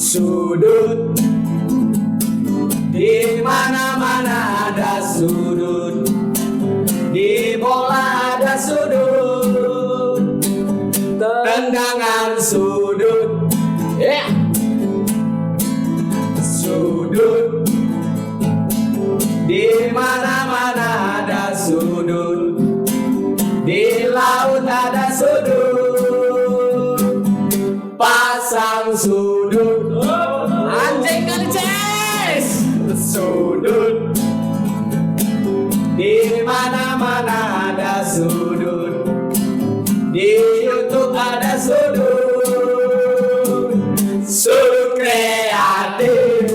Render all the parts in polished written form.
sudut, di mana-mana ada sudut, di bola ada sudut, tendangan sudut, sudut, di mana-mana ada sudut, di laut ada sudut, pasang sudut, anjing kali Ces, sudut, di mana-mana ada sudut, di YouTube ada sudut, sudut kreatif.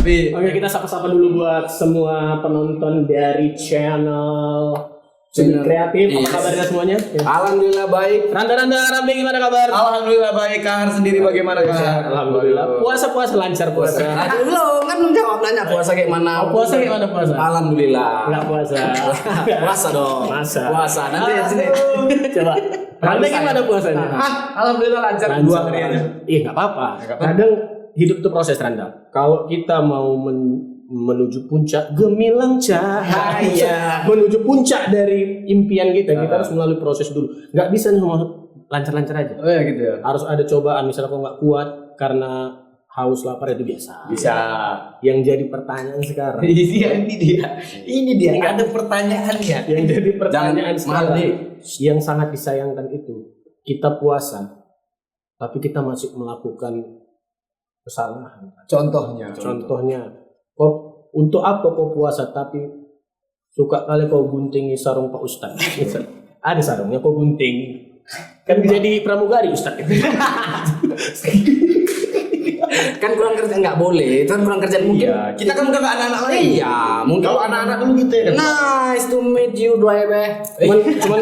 Oke, kita sapa-sapa dulu buat semua penonton dari channel Kreatif. Apa kabarnya semuanya? Alhamdulillah baik. Randa Rambi gimana kabar? Alhamdulillah baik. Kahar sendiri bagaimana Kahar? Alhamdulillah. Puasa lancar puasa. Belum kan menjawab nanya puasa kayak mana? Puasa kayak mana puasa? Alhamdulillah. Enggak puasa. Puasa dong. Puasa. Nanti ya sini. Coba. Randa gimana puasanya? Alhamdulillah lancar. Dua hari aja. Iya, enggak apa-apa. Kadang hidup itu proses, Randa. Kalau kita mau menuju puncak gemilang cahaya, menuju puncak dari impian kita harus melalui proses dulu. Nggak bisa cuma lancar-lancar aja. Oh ya gitu ya. Harus ada cobaan. Misalnya kalau nggak kuat karena haus lapar itu biasa. Bisa. Yang jadi pertanyaan sekarang. Ini dia. Nggak ada pertanyaannya. Yang jadi pertanyaan sekarang. Maaf, yang sangat disayangkan itu kita puasa, tapi kita masih melakukan kesalahan. Contohnya. Kau untuk apa kau puasa tapi suka kali kau guntingi sarung Pak Ustad. Ada sarungnya kau gunting. Kan jadi pramugari Ustad. Kan kurang kerja nggak boleh. Itu kan kurang kerjaan mungkin. Iya, kita kan udah nggak anak-anak lagi. Iya, mungkin Kalau anak-anak dulu gitu ya kan. Nice to meet you, driver. Cuman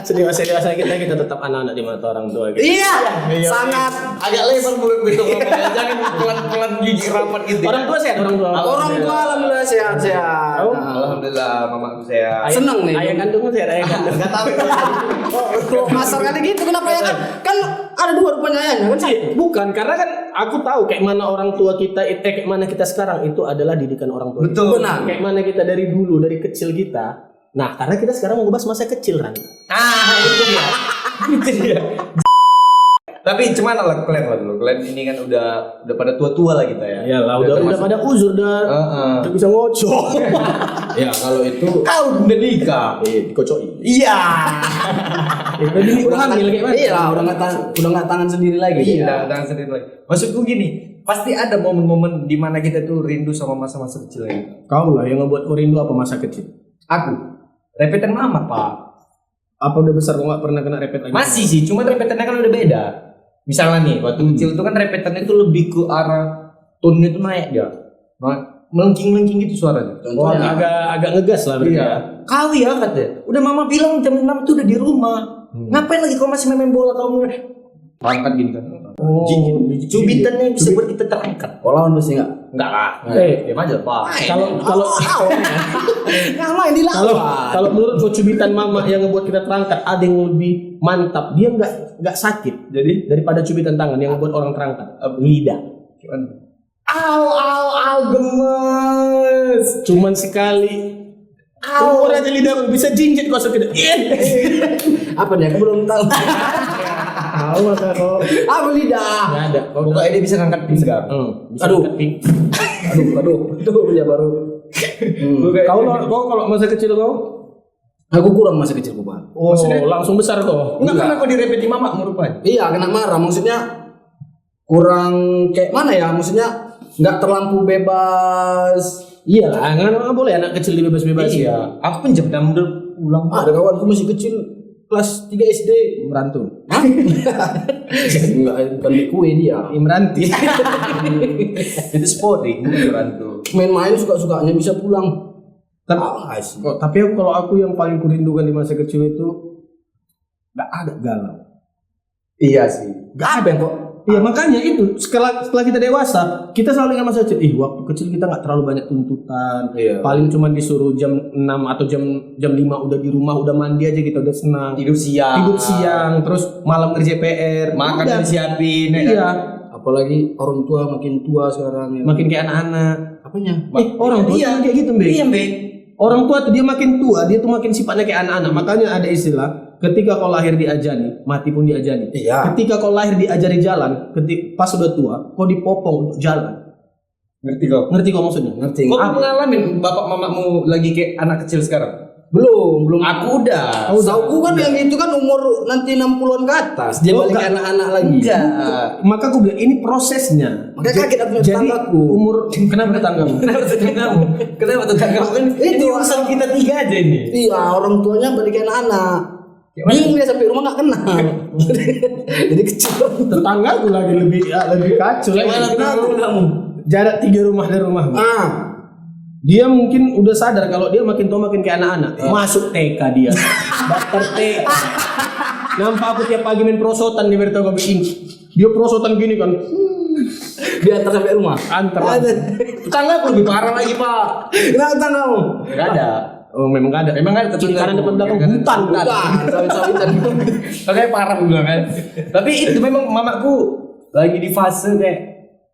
sedewasa kita tetap anak-anak di mata orang tua gitu. Iya, sangat. Agak lebar mulut gitu ngomongnya. Jangan pelan-pelan gigi rapat gitu. Orang tua sehat, orang tua. Orang tua alhamdulillah sehat-sehat. Alhamdulillah mamaku saya. Seneng nih. Ayah kandungnya sehat, ayah kandung. Enggak tahu. Kok kasar kali gitu kenapa ya kan? Kan ada dua rupanya ayahnya kan? Bukan, karena kan aku tahu kayak mana orang tua kita, kayak mana kita sekarang itu adalah didikan orang tua. Betul. Benar. Kayak mana kita dari dulu, dari kecil kita. Nah, karena kita sekarang mau bahas masa kecil, Ran. Itu dia. Itu dia. Tapi cuman lah kalian dulu. Kalian ini kan udah pada tua-tua lah kita ya. Iyalah, udah pada uzur dah. Udah bisa ngocok. Ya kalau itu kau udah nikah. Dikocoi. Iya. Udah hamil kayak mana? Iya, udah nggak tangan sendiri lagi. Iya, tangan sendiri lagi. Maksudku gini, pasti ada momen-momen di mana kita tuh rindu sama masa-masa kecil lagi. Kau lah yang ngebuat kau rindu apa masa kecil? Aku repetan mama pak. Apa udah besar kau nggak pernah kena repet lagi? Masih sih, cuma repetannya kan udah beda. Misalnya nih, waktu kecil itu kan repetannya itu lebih ke arah tone itu naik dia, melengking-melengking gitu suaranya. Oh, agak ngegas lah berarti. Iya. Kau ya katanya. Udah mama bilang jam 6 itu udah di rumah. Ngapain lagi kau masih main bola kau terangkat gini kan? Oh, cubitannya bisa buat kita terangkat. Kau lawan mesti nggak? Enggak lah. Diam aja pak. Ngapain dilawan? Kalau menurut kau cubitan mama yang ngebuat kita terangkat ada yang lebih mantap. Dia nggak sakit. Jadi daripada cubitan tangan yang ngebuat orang terangkat. Lidah. Au gemes. Cuman sekali. Umur aja lidah bisa jinjit kau sakit. Apa nih? Aku belum tahu. Tahu masa kau? Apa lidah? Nggak ada. Pokoknya dia bisa ngangkat pinggang. Bisa angkat ping. Aduh, itu punya baru. Kau kalau masa kecil kau? Aku kurang masa kecilku Pak. Oh, maksudnya langsung besar kau? Enggak pernah kau direpeti mama rupanya. Iya, kena marah. Maksudnya kurang kayak mana ya? Maksudnya nggak terlampau bebas. Iya lah, nggak boleh anak kecil dibebas-bebas. Iya. Aku pinjam dan pulang. Ada kawanku masih kecil kelas 3 SD merantau. Hah? Enggak, bukan di kue dia. Meranti. Itu sporting, bukan merantau. Main-main suka-sukanya bisa pulang. Tapi kalau aku yang paling kurindukan di masa kecil itu nggak ada galau. Iya sih. Gak ada kok. Iya makanya itu setelah kita dewasa kita selalu ingat masa kecil. Waktu kecil kita nggak terlalu banyak tuntutan. Iya. Paling cuma disuruh jam 6 atau jam 5 udah di rumah, udah mandi aja kita udah senang. Tidur siang, Terus malam kerja PR. makan Udah. disiapin. Ya Iya. kan? Apalagi orang tua makin tua sekarang ya. Makin kayak anak-anak. Apanya? Orang tua Iya. tuh kayak gitu, Mbak. Iya, Mbak. Orang tua tuh dia makin tua, dia tuh makin sifatnya kayak anak-anak. Makanya ada istilah, ketika kau lahir diajani, mati pun diajani. Iya. Ketika kau lahir diajari jalan, pas sudah tua, kau dipopong untuk jalan. Ngerti kok. Ngerti kau maksudnya? Ngerti. Kok ngalamin bapak mamamu lagi kayak anak kecil sekarang? Belum. Aku udah. Sauku kan yang itu kan umur nanti 60-an ke atas. Dia Oh, balik enggak. anak-anak lagi. Enggak. Maka aku bilang ini prosesnya. Makanya kaget aku lihat Jadi tetanggaku. umur kenapa tetanggamu? Kenapa tetanggamu? Kenapa tetanggamu kan itu urusan kita 3 aja ini. Iya, orang tuanya balik anak-anak. Bingung dia sampai rumah nggak kenal. Jadi kecil. Tetanggaku lagi lebih kacau. Gimana Kenapa? kamu? Jarak 3 rumah dari rumahmu. Dia mungkin udah sadar kalau dia makin tua makin kayak anak-anak. Masuk TK dia. Daftar TK. Nampak aku tiap pagi main prosotan di Bertoga bikin. Dia prosotan gini kan. Diantar sampai rumah. Antar. Tetanggaku lebih parah lagi, Pak. Kenapa tetanggamu? Enggak ada. Oh memang gak ada. Memang ada Kiri kanan depan belakang Bukan. hutan. Sawit-sawitan. Oke, parah gue bilang kan. Tapi itu memang mamaku lagi di fase kayak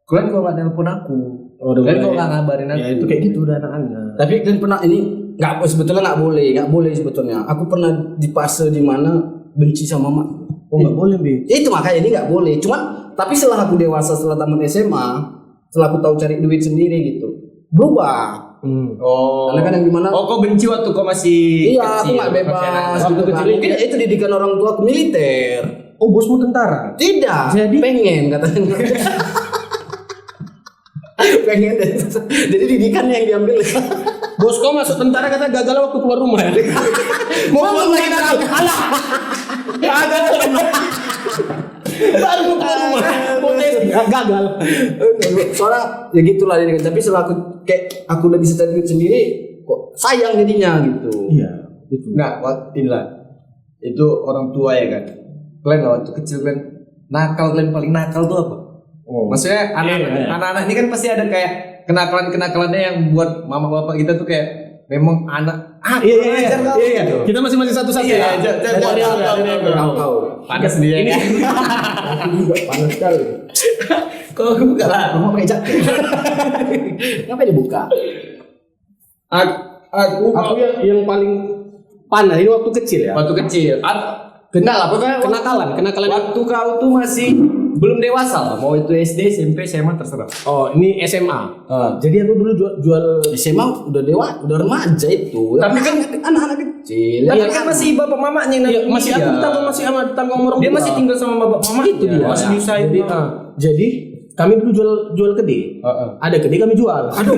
kalian kok nggak nelpon aku. Kalian kok nggak ngabarin aku. Ya itu kayak gitu udah anak-anak. Tapi kan pernah ini sebetulnya nggak boleh sebetulnya. Aku pernah di fase di mana benci sama mama. Oh nggak boleh Bi. Ya itu makanya ini nggak boleh. Cuman tapi setelah aku dewasa, setelah tamat SMA, setelah aku tahu cari duit sendiri gitu, berubah. Oh. Karena kan yang gimana? Oh, kok benci waktu kok masih Iya, kecil, aku nggak masih bebas. anak-anak. Gitu kan. kecil Mungkin itu didikan orang tua aku militer. Oh bosmu tentara. Tidak. Jadi? Pengen katanya. Pengen. Jadi didikannya yang diambil. Bos kau masuk tentara kata gagal waktu keluar rumah ya. Mau lagi aku. Alah. Gagal. Baru mau keluar rumah. Potes gagal. Soalnya ya gitulah ini kan. Tapi setelah aku udah bisa cari duit sendiri, kok sayang jadinya gitu. Iya, itu. Nah, inilah itu orang tua ya kan. Kalian waktu kecil kalian kalian paling nakal tuh apa? Oh. Maksudnya anak-anak ini kan pasti ada kayak kenakalannya yang buat mama bapak kita tuh kayak memang anak Iya. Kita masih satu-satu ya. Tahu. panas dia kan. Panas sekali. Kok buka lah. Rumah pakai jaket. Ngapain dibuka? Aku yang paling panas ini waktu kecil ya. waktu kecil. Kenal apa kan? Kenakalan. Waktu kau tuh masih belum dewasa lah. Mau itu SD, SMP, SMA terserah. Oh, ini SMA. Jadi aku dulu jual SMA udah remaja itu. Tapi kan anak-anak kecil. Tapi kan masih bapak mamanya yang masih aku tanggung orang dia tua. masih tinggal sama bapak mama Itu dia. masih nyusahin. Jadi kami dulu jual kede. Ada kede kami jual. Aduh.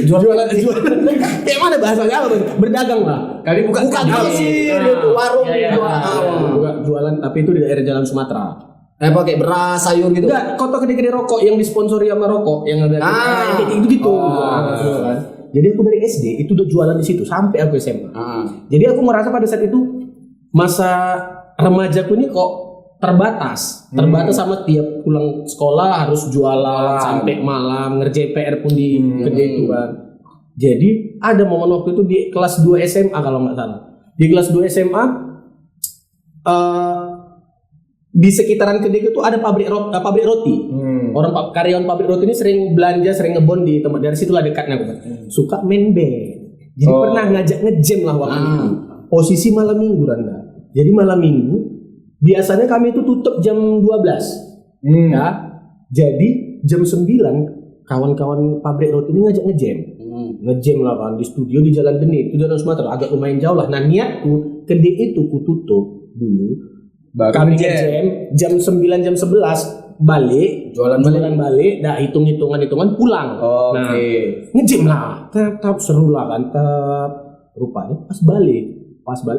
Jualan jualan kayak mana bahasanya apa? Berdagang lah. Kami buka warung Jualan tapi itu di daerah Jalan Sumatera. Pakai beras, sayur gitu. Enggak, kota kede-kede rokok yang disponsori sama rokok yang ada yang kayak gitu. Jadi aku dari SD itu udah jualan di situ sampai aku SMA. Jadi aku merasa pada saat itu masa remajaku ini kok terbatas sama tiap pulang sekolah harus jualan sampai malam, ngerjain PR pun di kedai itu kan. Jadi ada momen waktu itu di kelas 2 SMA kalau nggak salah. Di kelas 2 SMA di sekitaran kedai itu ada pabrik roti. Orang karyawan pabrik roti ini sering belanja, sering ngebon di tempat, dari situlah dekatnya aku kan. Suka main band. Jadi pernah ngajak ngejam lah waktu itu. Posisi malam minggu Randa. Jadi malam minggu biasanya kami itu tutup jam 12. Ya. Jadi jam 9 kawan-kawan pabrik roti ini ngajak ngejam. Ngejam lah kan di studio di Jalan Denit, itu Jalan Sumatera, agak lumayan jauh lah. Nah, niatku kedai itu ku tutup dulu. Kami ngejam jam 9 jam 11 balik, jualan balik, dah hitungan pulang. Nah, ngejam lah. Tetap seru lah kan, rupanya pas balik.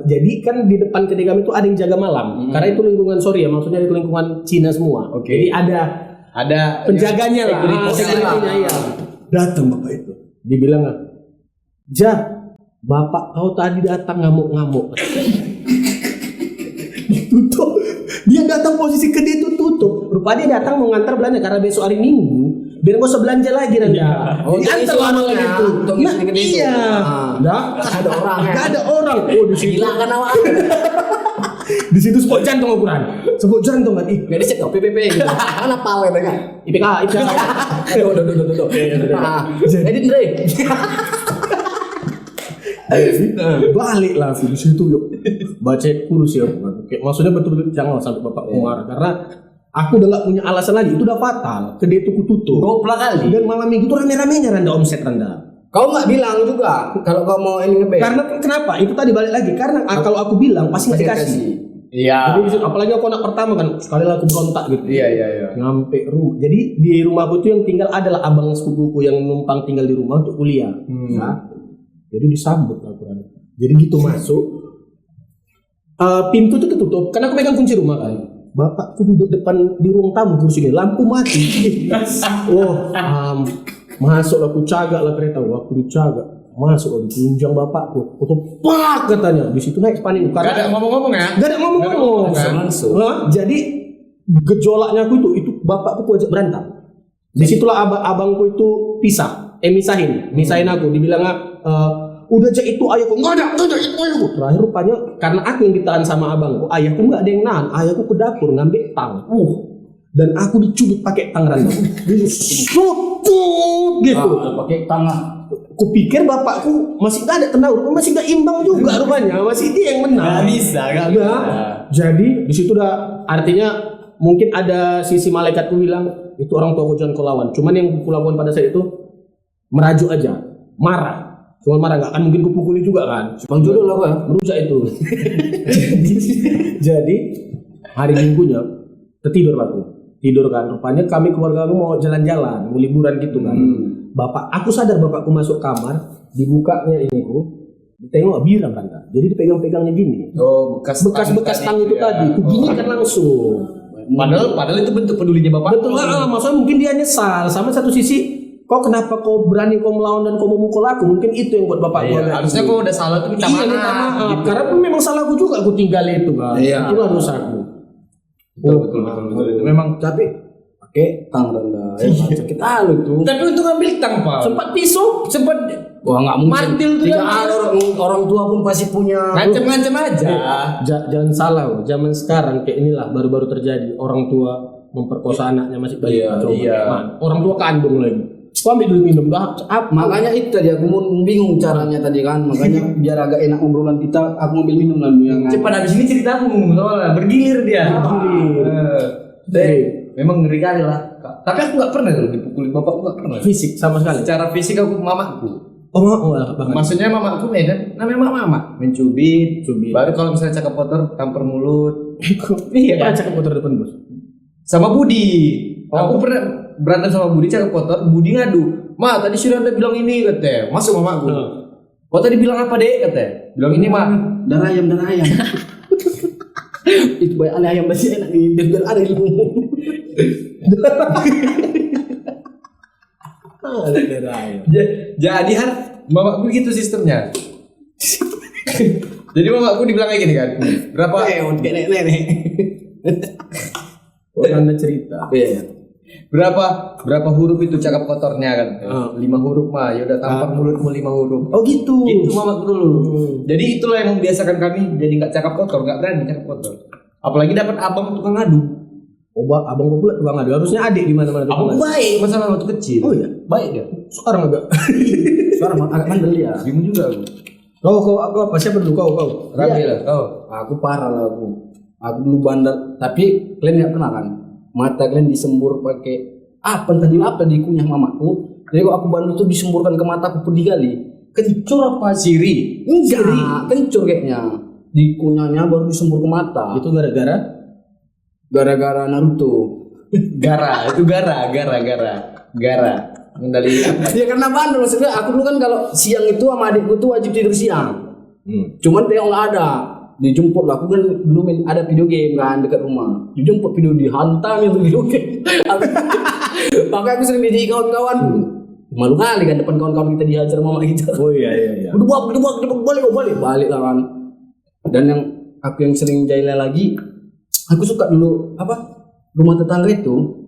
Jadi kan di depan kedai kami itu ada yang jaga malam. Karena itu lingkungan maksudnya itu lingkungan Cina semua. Jadi ada penjaganya lah. Security-nya ya. Datang bapak itu. Dibilang, "Ja, bapak kau tadi datang ngamuk-ngamuk." ditutup. Dia datang posisi ke dia itu tutup. Rupanya dia datang mau ngantar belanja karena besok hari Minggu. Biar gak usah belanja lagi nanti. Oh, diantar lama lagi itu. Untuk Nah, iya. Nah, ada orang ya. Gak ada orang. Oh, di situ. Gila kan awak. Di situ sebut jantung ukuran. Sebut jantung kan. Ih, Gak dicek kok PPP gitu. Mana pal ya kan? IPK. Tuh. Edit Dre. Balik lah di situ yuk. Baca kurus ya. Maksudnya betul jangan sampai bapak marah karena aku udah gak punya alasan lagi. Itu udah fatal. Kedai itu kututup. Goblok kali. Dan malam minggu itu rame-ramenya Randa omset Randa. Kau nggak bilang juga kalau kau mau ini ngeband. Karena kenapa? Itu tadi balik lagi. Karena kalau aku bilang pasti nggak dikasih. Iya. Jadi apalagi aku anak pertama kan sekali lah aku berontak gitu. Iya. Nyampe rumah. Jadi di rumahku tuh yang tinggal adalah abang sepupuku yang numpang tinggal di rumah untuk kuliah. Nah, jadi disambut aku. Jadi gitu masuk. Pintu tuh ketutup karena aku pegang kunci rumah kan. Bapakku duduk depan di ruang tamu kursinya, lampu mati. Masuk aku cagak lah kereta, waktu dicagak masuk aku ditunjang bapakku, foto pak katanya, di situ naik panik. Gak ada ngomong-ngomong ya? Gak ada ngomong-ngomong. Langsung. Jadi gejolaknya aku itu bapakku ajak berantem. Disitulah abangku itu misahin aku, dibilang udah aja itu ayahku, nggak ada itu ayahku. Terakhir rupanya karena aku yang ditahan sama abangku, ayahku nggak ada yang nahan, ayahku ke dapur ngambil tang, dan aku dicubit pakai tang Randa, gitu, Pakai tangan. kupikir bapakku masih nggak ada tenang, masih nggak imbang juga rupanya, masih dia yang menang. Gak bisa. Jadi di situ udah artinya mungkin ada sisi malaikatku bilang itu orang tua jangan kau lawan. Cuman yang aku lakukan pada saat itu merajuk aja, marah. Cuma marah nggak kan mungkin kupukuli juga kan. Bang jodoh lah kan. Merujak itu. jadi hari Minggunya ketidur aku. Tidur kan. Rupanya kami keluarga aku mau jalan-jalan, mau liburan gitu kan. Aku sadar bapakku masuk kamar, dibukanya ini tengok biram kan. Jadi dipegang-pegangnya gini. Oh, bekas tang itu tadi. Begini kan langsung. Padahal itu bentuk pedulinya bapak. Betul lah, maksudnya mungkin dia nyesal. Sama satu sisi, kenapa kau berani kau melawan dan kau memukul aku? Mungkin itu yang buat bapak gua. Harusnya kau udah salah tuh minta maaf. Gitu. Karena pun memang salahku juga aku tinggal itu kan. Iya. Itulah dosaku. Betul. Memang Tapi pakai tang Randa. Sakit alu itu. tapi untuk ngambil tang Pak. Sempat pisau. Sempat Wah nggak mungkin. Mantil tuh Tidak kan. ada orang tua pun pasti punya. ngancem aja. Jangan salah loh. Zaman sekarang kayak inilah baru-baru terjadi orang tua memperkosa anaknya masih bayi. Iya. Orang tua kandung lagi. Kau ambil dulu minum dah. Makanya itu tadi aku mau bingung caranya tadi kan. Makanya biar agak enak obrolan kita, aku ambil minum lalu yang. Cepat habis ini ceritamu soalnya bergilir dia. Memang ngeri kali lah. Tapi aku nggak pernah loh dipukulin bapakku, nggak pernah. Fisik sama sekali. Secara fisik aku mamaku. Banget. Maksudnya mamaku namanya mama mencubit. Baru kalau misalnya cakap kotor tampar mulut. Iya kan? Cakap motor depan bos. Sama Budi. Aku pernah berantem sama Budi cakap kotor. Budi ngadu. Ma tadi sudah anda bilang ini katanya. Masuk mamaku. Kau tadi bilang apa dek katanya? Bilang ini ma. Darah ayam. Itu banyak ayam masih enak nih. Biar ada ilmu. Jadi mamaku gitu sistemnya. Jadi mamaku dibilang kayak gini kan. Berapa? Nenek. Orang ada cerita. Berapa huruf itu cakap kotornya kan? 5 huruf mah. Ya udah tampar mulutmu 5 huruf. Oh gitu. Itu mamaku dulu. Jadi itulah yang membiasakan kami jadi nggak cakap kotor, nggak berani cakap kotor. Apalagi dapat abang tukang ngadu. Abang gue pula tukang ngadu. Harusnya adik di mana-mana. Abang baik masalah waktu kecil. Oh iya. Baik dia. Sekarang agak. Sekarang agak bandel dia. Bingung juga aku. Kau aku apa? Siapa dulu kau? Rabi lah kau. Aku parah lah aku. Aku dulu bandel. Tapi kalian nggak pernah kan? Mata kalian disembur pakai apa dikunyah mamaku. Jadi kalau aku bandel tuh disemburkan ke mataku pedih kali. Kencur apa siri? Enggak, kencur kayaknya. Dikunyahnya baru disembur ke mata. Itu gara-gara Naruto. Gara mengendali apa? Ya karena bandel maksudnya. Aku dulu kan kalau siang itu sama adikku tuh wajib tidur siang. Cuman dia nggak ada. Dijemput lah. Aku kan dulu ada video game kan dekat rumah. Dijemput video dihantam itu video game. Makanya aku sering diajak kawan-kawan. Malu kali kan depan kawan-kawan kita dihajar mama kita. Oh iya. Udah balik lah kan. Dan yang aku yang sering jahilnya lagi, aku suka dulu rumah tetangga itu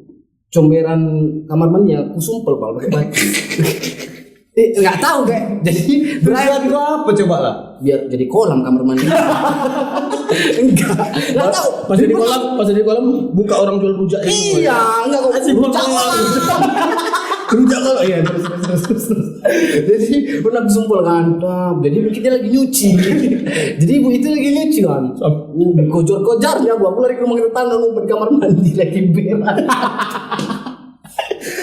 comberan kamar mandinya aku sumpel Pak pakai batu. Nggak tahu kayak jadi Tujuan gua apa coba lah? biar jadi kolam kamar mandi. Nggak tahu. Pas di kolam buka orang jual rujak itu. Iya, enggak kok rujak kolam. Rujak kalau iya terus. Jadi pernah aku sumpel kan, jadi ibu kita lagi nyuci. Jadi ibu itu lagi nyuci kan. Kojor-kojarnya aku lari ke rumah tetangga ngumpet di kamar mandi lagi berak.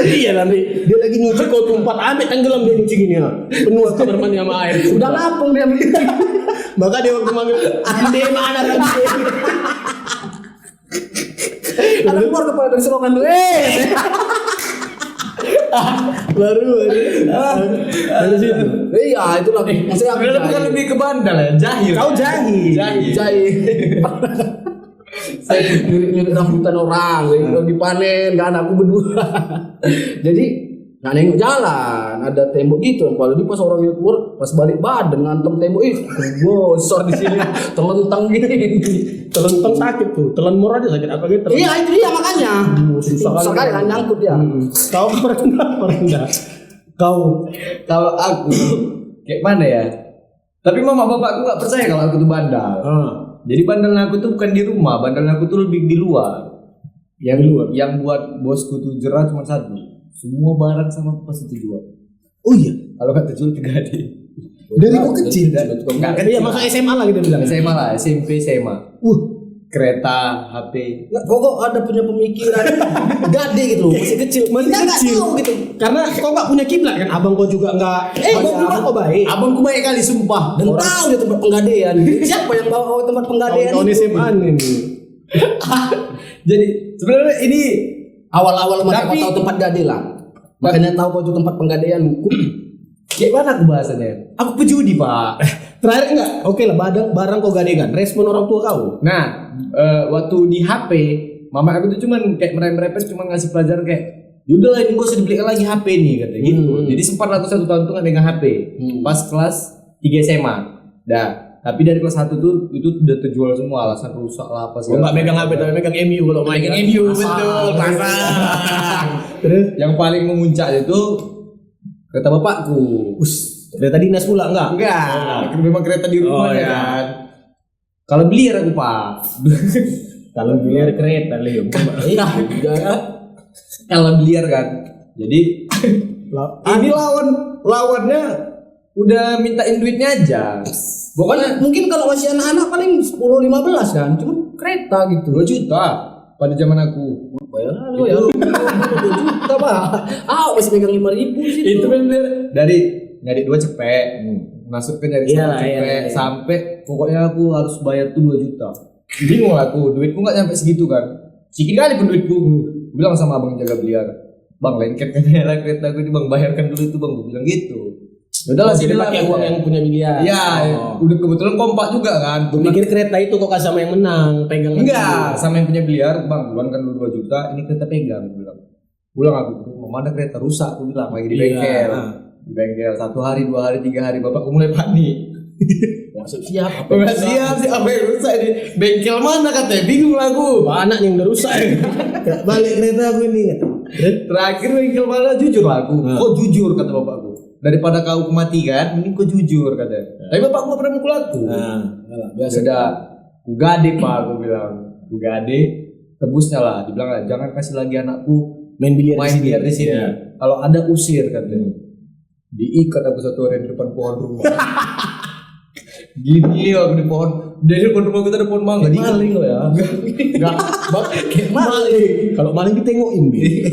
Iya nanti dia lagi nyuci kau tumpah ambil tenggelam dia nyuci gini ya. Penuh kamar mandi sama air. Udah ngapung dia begitu. Maka dia waktu manggil ande mana tadi. Ada keluar kepala dari selokan tuh. baru dari situ. Iya itulah. Maksudnya aku Bukan lebih ke bandel ya, jahil. Kau jahil. Saya nyurik rambutan orang, lagi panen kan aku berdua. Jadi nggak nengok jalan, ada tembok gitu. Apalagi pas orang itu keluar, pas balik badan ngantem tembok, bosor di sini, telentang gini. Telentang sakit tuh, telan murah aja sakit apa gitu. Iya itu dia makanya. Susah kali kan nyangkut ya. Kau pernah. Kau Kalau aku kayak mana ya? Tapi mama bapakku nggak percaya kalau aku tuh bandal. Jadi bandalnya aku tuh bukan di rumah, bandalnya aku tuh lebih di luar. Yang buat bosku tuh jerah cuma satu. Semua barang sama pas itu jual. oh iya. Kalau kata jual 3D. Dari kau kecil kan? Enggak Iya masa SMA lah kita bilang. SMA lah, SMP, SMA. Kereta, HP. Kok ada punya pemikiran gade gitu loh, masih kecil. Masih Kita nggak kecil. tahu gitu. Karena kau nggak punya kiblat kan, abang kau juga nggak. Abang kau baik. Abangku baik kali sumpah. Dan tahu dia tempat penggadean. Siapa yang bawa tempat penggadean? Kawan SMA ini. Jadi sebenarnya ini Awal-awal makanya Tapi- kau tahu tempat gade lah. Makanya tahu kau itu tempat penggadean. kayak mana aku bahasanya? Aku pejudi, Pak. Terakhir enggak? Oke lah, barang kau gadekan. Respon orang tua kau. Nah, waktu di HP, mama aku tuh cuman kayak merepet cuman ngasih pelajaran kayak yaudah lah ini gak usah dibelikan lagi HP nih katanya gitu. Jadi sempat aku 1 tahun tuh gak megang HP. Pas kelas 3 SMA. Dah. Tapi dari kelas 1 tuh itu udah terjual semua, alasan rusak lah apa Kau nggak megang HP tapi megang MU kalau main. Megang MU, betul, pasang. Terus Yang paling memuncak itu kata bapakku. kereta dinas pula enggak? Enggak, memang kereta di rumah Oh, ya iya. kan. Kalau beli aku, Pak. Kalau biar kereta Leo. Kalau biliar kan. Jadi ini lawannya udah mintain duitnya aja. Pokoknya mungkin kalau masih anak-anak paling 10-15 kan. Cuma kereta gitu. 2 juta pada zaman aku. Bayaran lo ya. 2 juta, Pak. Masih pegang 5.000 sih. Itu bener dari nyari 2 cepek. Masuk ke nyari 1 Iyalah, cepek iya. sampai pokoknya aku harus bayar tuh 2 juta. Bingung aku, duitku enggak nyampe segitu kan. Sedikit kali pun duitku. Bilang sama abang jaga biliar, "Bang, lengket katanya kereta aku ini Bang, bayarkan dulu itu Bang." Gue bilang gitu. Udahlah Jadi sini pakai uang yang punya biliar. Iya, udah kebetulan kompak juga kan. Gue pikir kereta itu kok sama yang menang, pegang. Enggak, sama yang punya biliar, "Bang, bulan kan dulu 2 juta, ini kereta pegang." Gue bilang. Pulang aku ke rumah, "Mana kereta rusak?" Aku bilang, "Lagi di bengkel." Di bengkel 1 hari, 2 hari, 3 hari bapakku mulai panik. Masuk siap. Enggak siap sih apa yang rusak ini. Bengkel mana katanya? Bingung lah aku. Anak yang udah rusak. Balik kereta aku ini. Terakhir bengkel mana jujur lah aku. Kok jujur kata bapakku. Daripada kau kematikan, mending kau jujur katanya. Tapi bapakku gak pernah mukul aku. Biasa. Sudah, ku gade Pak, aku bilang. Ku gade, tebusnya lah. Dibilang lah, jangan kasih lagi anakku Main biliar main biar di sini. Iya. Kalau ada usir katanya. Diikat aku 1 hari di depan pohon rumah. Gini aku di pohon. Di depan rumah kita ada pohon mangga. Jadi maling lo ya. Enggak. Kayak maling. Kalau maling ditengokin Bi.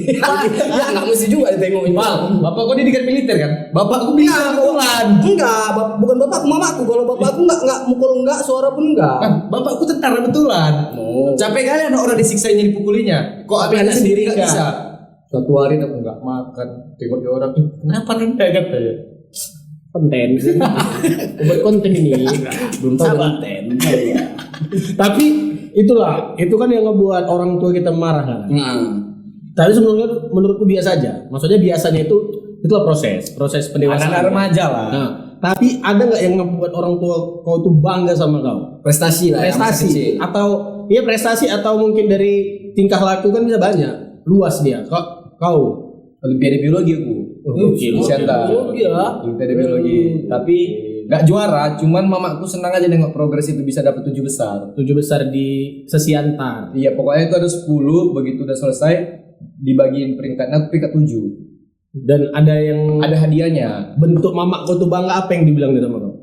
Ya enggak mesti juga ditengokin. Bang, bapakku didikan militer kan? Bapakku bisa kebetulan. Enggak, bukan bapakku, mamaku. Kalau bapakku enggak mukul enggak, suara pun enggak. Kan bapakku tentara betulan. Oh. Capek kali anak orang disiksanya dipukulinya. Kok Tapi anak anak sendiri sendiri nggak bisa? 1 hari aku nggak makan. Tengok dia orang, kenapa rendah katanya? Konten. Buat konten ini. Belum tahu Sabar. konten. Tapi itulah, itu kan yang ngebuat orang tua kita marah kan. Tapi menurutku biasa aja. Maksudnya biasanya itulah proses pendewasaan. Anak remaja lah. Nah, tapi ada nggak yang ngebuat orang tua kau tuh bangga sama kau? Prestasi lah. yang masa kecil. Prestasi atau ya prestasi atau mungkin dari tingkah laku kan bisa banyak, luas dia. Kau Olimpiade biologi aku. Biologi ya. Olimpiade biologi. Tapi nggak juara, cuman mamaku senang aja nengok progres itu bisa dapat 7 besar. 7 besar di sesiantar. Iya, pokoknya itu ada 10, begitu udah selesai dibagiin peringkatnya, aku peringkat 7. Dan ada yang Ada hadiahnya. bentuk mamak kau tuh bangga apa yang dibilang dia sama kau?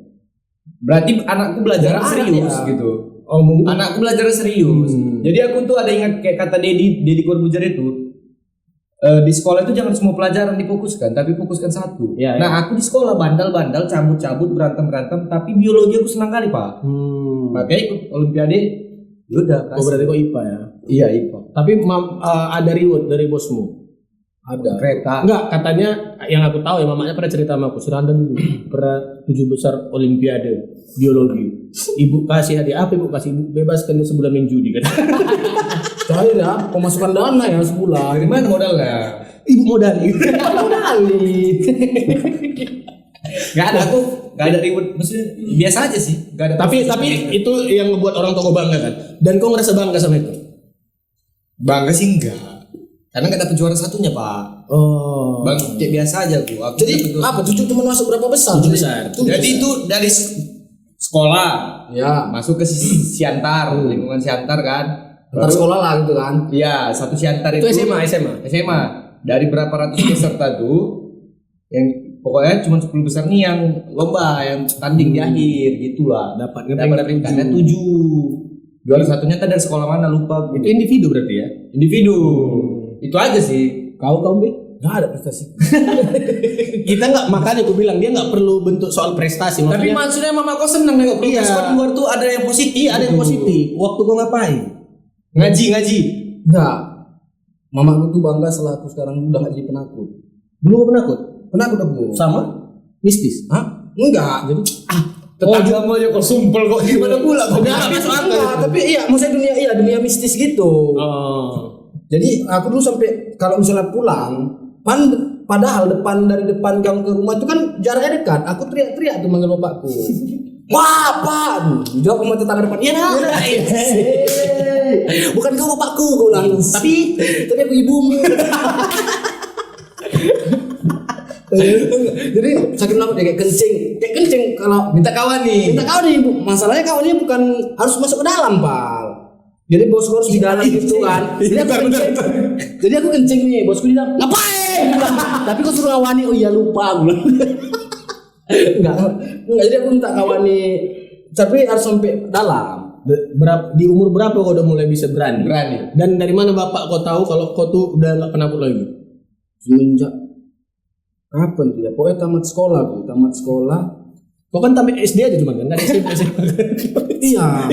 Berarti anakku belajar serius gitu. Oh, mungkin Anakku belajar serius. Jadi aku tuh ada ingat kayak kata Deddy Corbuzier itu. Di sekolah itu jangan semua pelajaran difokuskan, tapi fokuskan satu. Ya, Nah, aku di sekolah bandal-bandal, cabut-cabut, berantem-berantem, tapi biologi aku senang kali, Pak. Makanya ikut olimpiade. Yaudah, Oh, berarti kau IPA ya? Iya, IPA. Tapi ada reward dari bosmu? Ada kereta. Enggak, katanya yang aku tahu ya mamanya pernah cerita sama aku, Suranda dulu pernah 7 besar olimpiade biologi. Ibu kasih hadiah apa? Ibu kasih ibu bebaskan dia sebulan main judi kan. Cair ya, pemasukan dana ya sebulan. Gimana modalnya? Ibu modali. Modali. Gak ada, aku gak ada ribut. Maksudnya biasa aja sih. Gak ada. tapi itu yang ngebuat orang tua kau bangga kan. Dan kau ngerasa bangga sama itu? bangga sih enggak. Karena gak dapet juara satunya, Pak. Oh. Bang, kayak biasa aja aku. Jadi apa? 7 cuma masuk berapa besar? 7 besar. Jadi itu dari sekolah Ya. masuk ke Siantar, lingkungan Siantar kan. Antar sekolah lah gitu kan. Iya, satu Siantar Itu itu SMA. Dari berapa ratus peserta tuh yang pokoknya cuma 10 besar nih yang lomba, yang tanding di akhir gitulah. Dapat Peringkatnya 7. Juara satunya tadi dari sekolah mana lupa. Itu individu berarti ya? Individu. Itu aja sih. Kau Bi? Gak ada prestasi. Kita nggak, makanya aku bilang dia nggak perlu bentuk soal prestasi. Tapi maksudnya mama kau seneng nengok progres Iya. kau di luar tuh ada yang positif. Iya, ada yang positif. Waktu kau ngapain? Ngaji. Enggak. Mamaku tuh bangga setelah aku sekarang udah gak jadi penakut. Dulu kau penakut? Penakut aku. Sama? Mistis? Hah? Enggak. Jadi Tetangga aja kau sumpel kok gimana pula kau tapi iya, maksudnya dunia mistis gitu. Oh. Jadi aku dulu sampai kalau misalnya pulang, padahal dari depan gang ke rumah itu kan jaraknya dekat. Aku teriak-teriak tuh manggil bapakku. Wah, Pak! Jawab sama tetangga depan. Iya, nah. Bukan kau bapakku, gue bilang. Tapi aku ibumu. Jadi sakit nafas kayak kencing kalau minta kawan nih. Bu. Masalahnya kawannya bukan harus masuk ke dalam, Pak. Jadi bosku harus di dalam gitu kan. Jadi aku kencing nih, bosku di dalam. Ngapain? Tapi kok suruh ngawani? Oh iya lupa gue. Enggak. Jadi aku minta ngawani. Tapi harus sampai dalam. Di umur berapa kau udah mulai bisa berani? Berani. Dan dari mana bapak kau tahu kalau kau tuh udah nggak penakut lagi? Semenjak kapan tuh ya? Pokoknya tamat sekolah. Kau kan tamat SD aja cuma kan? Nggak ada SMP. Iya.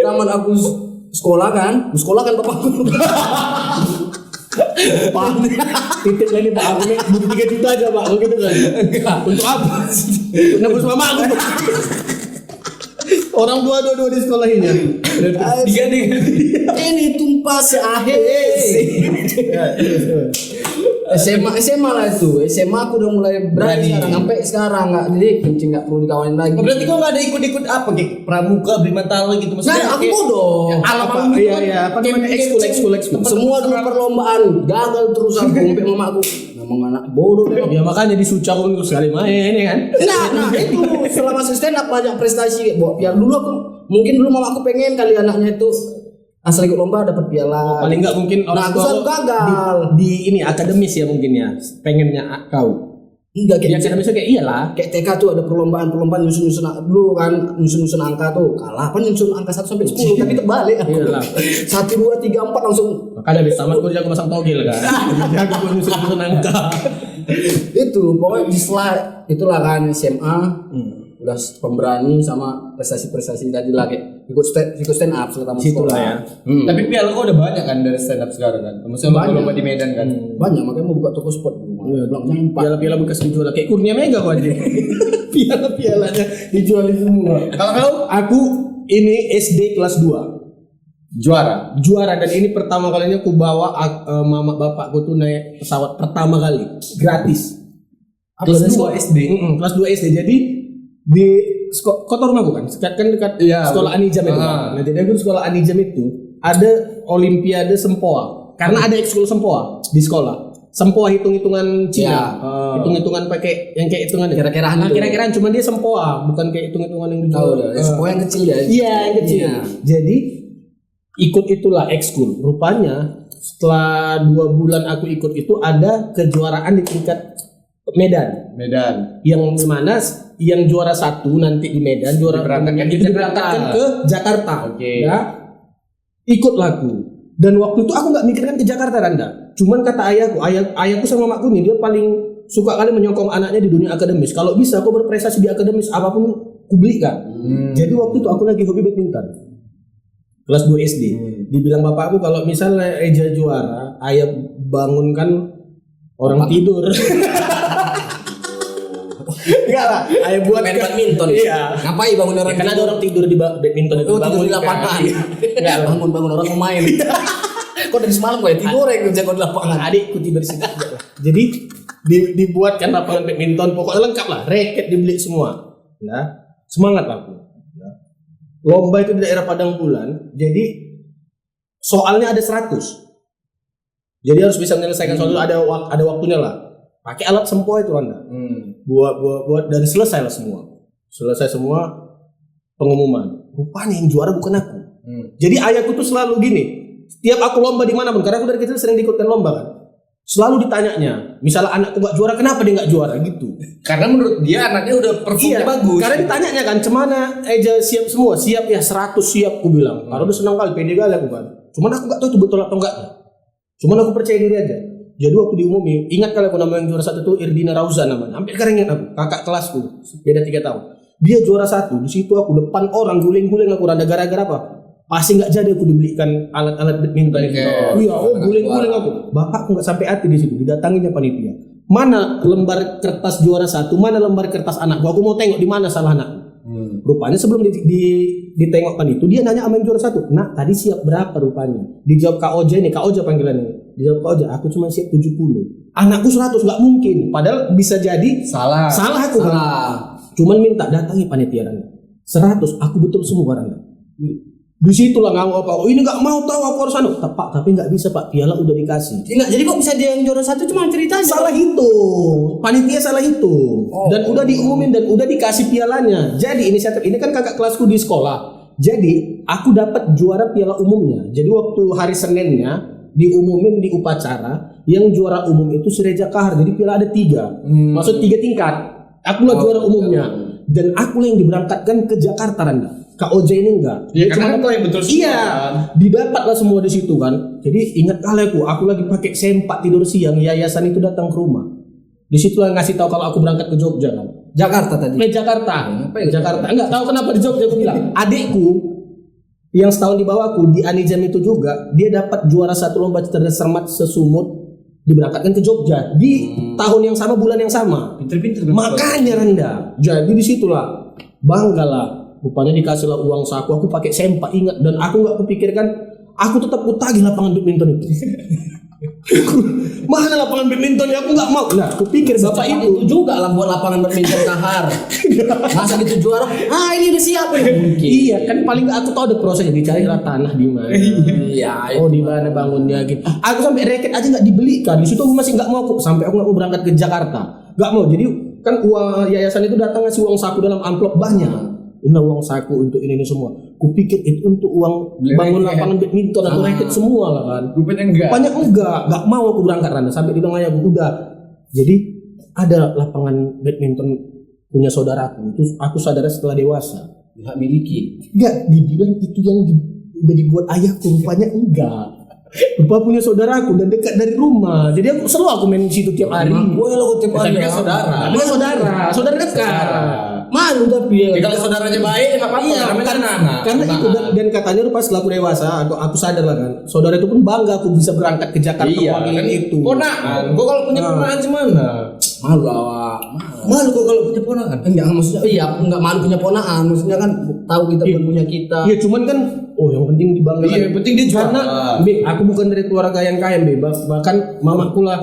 Tamat aku sekolah kan bapakku. Pak, titik lagi Pak, aku nih butuh 3 juta aja Pak, gitu kan? Enggak. Untuk apa? Untuk nebus mama aku. Orang tua dua-dua di sekolah ini. Ini tumpah seakhir. SMA lah itu. SMA aku udah mulai berani sekarang, sampai sekarang nggak, jadi kencing nggak perlu dikawanin lagi. Berarti kau nggak ada ikut-ikut apa kayak pramuka, Brimantala gitu maksudnya? Nah, aku bodoh. Alam Iya, apa namanya? Ekskul. Semua dulu perlombaan gagal terus aku sampai mamaku. Namanya anak bodoh deh. Ya makanya disuca aku terus sekali main ya kan. Nah itu selama stand up banyak prestasi kayak ya dulu aku mungkin dulu mama aku pengen kali anaknya itu asal ikut lomba dapat piala. Paling enggak mungkin orang aku selalu gagal di ini akademis ya mungkin ya. Pengennya kau. Enggak kayak akademisnya kayak iyalah. Kayak TK tuh ada perlombaan nyusun dulu kan, nyusun angka tuh kalah apa nyusun angka 1 sampai 10 tapi terbalik. Iyalah. 1 2 3 4 langsung. Makanya habis tamat gue jago masang togel kan. Jago gue nyusun angka. Itu pokoknya setelah itulah kan SMA udah pemberani sama prestasi tadi lagi ikut stand up selama situlah ya. Tapi piala kau udah banyak kan dari stand up sekarang kan. Maksudnya lomba di Medan kan. Banyak makanya mau buka toko sport. Piala-piala bekas dijual kayak Kurnia Mega kok aja. Piala-pialanya dijual semua. Kalau kau? Aku ini SD kelas 2. Juara, dan ini pertama kalinya aku bawa mama bapakku tuh naik pesawat pertama kali gratis. Kelas 2 SD. Kelas 2 SD. Jadi di kota rumahku kan dekat sekolah Anijam itu kan. Nah, jadi aku di sekolah Anijam itu ada olimpiade sempoa. Karena ada ekskul sempoa di sekolah. Sempoa hitung-hitungan Cina. Hitung-hitungan pakai yang kayak hitungan Kira-kiraan gitu. kira-kiraan cuma dia sempoa, bukan kayak hitung-hitungan yang dijual. Semua yang kecil ya. Iya, yang kecil. Iya. Jadi ikut itulah ekskul. Rupanya setelah 2 bulan aku ikut itu ada kejuaraan di tingkat Medan. Yang mana yang juara 1 nanti di Medan, juara diberangkatkan ke Jakarta. Oke. Ya. Ikutlah aku. Dan waktu itu aku nggak mikirkan ke Jakarta, Randa. Cuman kata ayahku sama makku nih, dia paling suka kali menyokong anaknya di dunia akademis. Kalau bisa aku berprestasi di akademis apapun aku belikan. Jadi waktu itu aku lagi hobi badminton. Kelas 2 SD. Dibilang bapakku kalau misalnya Eja juara, ayah bangunkan orang tidur. Enggak lah, ayah buat Main badminton. Iya. Ngapain bangun orang? Karena ada orang tidur di badminton itu. Oh, tidur di lapangan. Enggak lah. Bangun orang mau main. Kok dari semalam gue tidur ya kerja di lapangan. Adikku tidur di situ. Jadi dibuatkan lapangan badminton, pokoknya lengkap lah, raket dibeli semua. Nah, semangat aku. Nah, lomba itu di daerah Padang Bulan, jadi soalnya ada 100. Jadi harus bisa menyelesaikan soal itu, ada waktunya lah. Pakai alat sempoa itu Anda. Buat dan selesai lah semua. Selesai semua pengumuman. Rupanya yang juara bukan aku. Jadi ayahku tuh selalu gini. Setiap aku lomba di mana pun, karena aku dari kecil sering diikutkan lomba kan. Selalu ditanyanya, misalnya anakku gak juara, kenapa dia gak juara gitu? Karena menurut dia anaknya udah performnya bagus. Karena ditanyanya kan, cemana Eja siap semua? Siap ya, 100 siap aku bilang. Karena udah senang kali, pede kali aku kan. Cuman aku gak tahu itu betul atau enggaknya. Cuman aku percaya diri aja. Jadi waktu diumumin, ingat kali aku nama yang juara 1 itu Irdina Rauza namanya. Hampir sekarang ingat aku, kakak kelasku, beda 3 tahun. Dia juara 1, di situ aku depan orang guling-guling aku, rada gara-gara apa? Pasti nggak jadi aku dibelikan alat-alat badminton itu. Iya, guling-guling aku. Bapakku nggak sampai hati di situ, didatanginya panitia. Mana lembar kertas juara 1, mana lembar kertas anakku? Aku mau tengok di mana salah anakku. Rupanya sebelum ditengokkan itu dia nanya sama yang juara 1. Nak, tadi siap berapa rupanya? Dijawab Kak Oja nih, Kak Oja panggilannya. Dijawab Kak Oja, aku cuma siap 70. Anakku 100, nggak mungkin. Padahal bisa jadi salah aku. Cuman minta datangi panitia 100, aku betul semua barangnya. Di situlah nggak mau apa, ini nggak mau tahu aku harus Pak, tapi nggak bisa Pak, piala udah dikasih. Enggak, jadi kok bisa dia yang juara 1 cuma cerita aja. Salah hitung, panitia salah hitung, dan udah diumumin dan udah dikasih pialanya. Jadi inisiatif ini kan kakak kelasku di sekolah. Jadi aku dapat juara piala umumnya. Jadi waktu hari Seninnya diumumin di upacara, yang juara umum itu Sireja Kahar. Jadi piala ada 3, maksud 3 tingkat. Akulah juara umumnya, dan aku yang diberangkatkan ke Jakarta Randa. Kak Oja ini enggak. Ya karena kau yang betul semua. Iya, didapatlah semua di situ kan. Jadi ingat kali aku lagi pakai sempak tidur siang, yayasan itu datang ke rumah. Di situ lah ngasih tahu kalau aku berangkat ke Jogja kan. Jakarta tadi. Jakarta. Jakarta. Enggak tahu kenapa di Jogja aku bilang. Adikku yang setahun di bawahku di Anijam itu juga, dia dapat juara 1 lomba cerdas cermat sesumut, diberangkatkan ke Jogja di tahun yang sama, bulan yang sama. Pinter-pinter. Makanya Randa. Jadi di situlah banggalah. Rupanya dikasihlah uang saku, aku pakai sempak, ingat, dan aku nggak kepikirkan, aku tetap utagih lapangan badminton itu. Mana lapangan badminton ya, aku nggak mau. Nah, aku pikir bapak itu juga lah buat lapangan badminton Kahar. Masa gitu juara? Ini udah siap ya. Iya, kan paling nggak aku tahu ada prosesnya, dicarilah tanah di mana. Iya. Oh, di mana bangunnya gitu. Aku sampai raket aja nggak dibelikan. Di situ aku masih nggak mau, sampai aku nggak mau berangkat ke Jakarta. Nggak mau. Jadi kan uang yayasan itu datang ngasih uang saku dalam amplop banyak. Ini uang saku untuk ini semua. Kupikir itu untuk uang bangun lapangan badminton atau raket semua lah kan. Rupanya enggak. Enggak mau aku berangkat Randa. Sampai dibilang ayah udah. Jadi ada lapangan badminton punya saudaraku. Itu aku sadar setelah dewasa. Nggak miliki. Enggak, dibilang itu yang udah dibuat ayahku. Rupanya enggak. Lupa punya saudaraku dan dekat dari rumah. Jadi aku selalu main di situ tiap hari. Gue lo tiap hari. Saudara dekat. Malu tapi ya, kalau saudaranya baik nggak apa-apa. Iya, karena itu dan katanya pas setelah aku dewasa aku sadar lah kan, saudara itu pun bangga aku bisa berangkat ke Jakarta kan itu. Ponakan, gua kalau punya ponakan gimana? Malu lah. Malu kok kalau punya ponakan. Enggak maksudnya iya enggak malu punya ponaan, maksudnya kan tahu kita bukan punya kita. Iya cuman kan yang penting dibanggakan. Iya, yang penting dia juara. Karena aku bukan dari keluarga yang kaya bahkan mamaku lah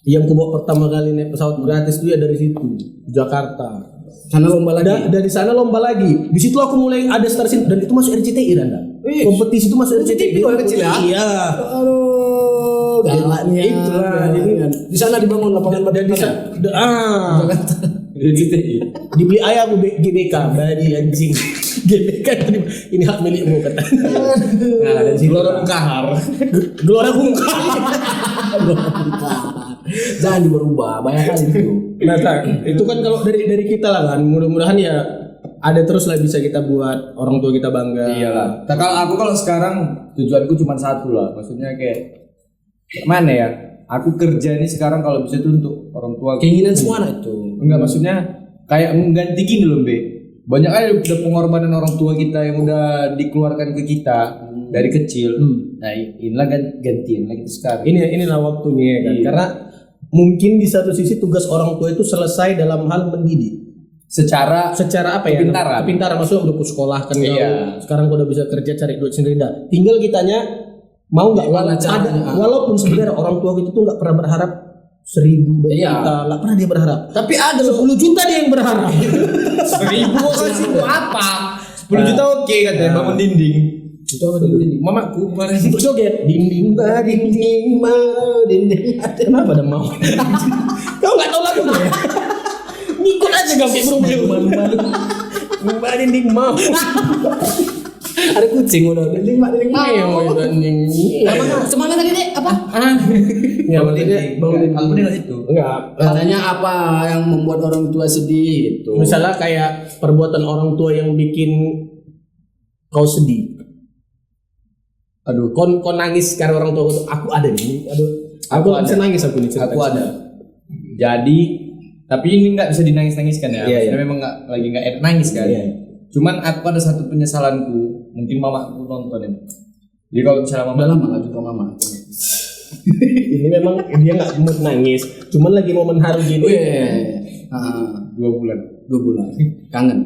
yang ku bawa pertama kali naik pesawat gratis itu ya dari situ Jakarta. Sana lomba lagi. Dari sana lomba lagi. Di situ aku mulai ada start dan itu masuk RCTI Randa. Kompetisi itu masuk RCTI kecil ya. Iya. Aduh, galaknya. Itulah. Jadi di sana dibangun lapangan badminton. RCTI. Dibeli ayah aku GBK dari anjing. GBK ini hak milikmu kata. Nah, dari situ Gelora Bung Kahar. Gelora Bung Kahar. Jangan diubah, banyak kali itu. Nah, itu kan kalau dari kita lah kan, mudah-mudahan ya ada terus lah bisa kita buat orang tua kita bangga. Iyalah. Nah, kalau sekarang tujuanku cuma satu lah, maksudnya kayak mana ya? Aku kerja ini sekarang kalau bisa itu untuk orang tua. Keinginan semua anak itu. Enggak, maksudnya kayak mengganti gini loh, Be. Banyak kali udah pengorbanan orang tua kita yang udah dikeluarkan ke kita dari kecil. Nah, inilah gantian lagi sekarang. Inilah waktunya ya kan. Iya. Karena mungkin di satu sisi tugas orang tua itu selesai dalam hal mendidik. Secara Apa ya? Kepintaran maksudnya udah ku sekolahkan Iya. Sekarang udah bisa kerja cari duit sendiri dah. Tinggal kitanya mau nggak walaupun sebenarnya orang tua kita tuh nggak pernah berharap 1.000 juta, nggak pernah dia berharap. tapi ada 10 juta dia yang berharap. 1.000 kasih buat apa? 10 juta oke katanya bangun dinding. Itu apa dinding? Mamaku kemarin Untuk joget dinding dinding. Kenapa ada mau? Kau nggak tahu lagunya ya? Ngikut aja gak kayak Mbak dinding mau. Ada kucing udah dinding mau. Dinding. Apa? Semangat tadi deh apa? Ya maksudnya aku dengar itu. enggak. Katanya apa yang membuat orang tua sedih itu? Misalnya kayak perbuatan orang tua yang bikin kau sedih. Aduh, kau nangis karena orang tua aku ada nih. Aduh, aku bisa nangis aku nih cerita. Aku ada. Jadi, tapi ini nggak bisa dinangis-nangiskan ya. Iya, Maksudnya memang lagi nggak enak nangis kan. Iya. Cuman aku ada satu penyesalanku. Mungkin mamaku nonton ini. Jadi kalau misalnya mama Udah lama nggak jumpa mama. Ini memang dia nggak mood nangis, cuman lagi momen haru gini. 2 bulan. 2 bulan. Kangen.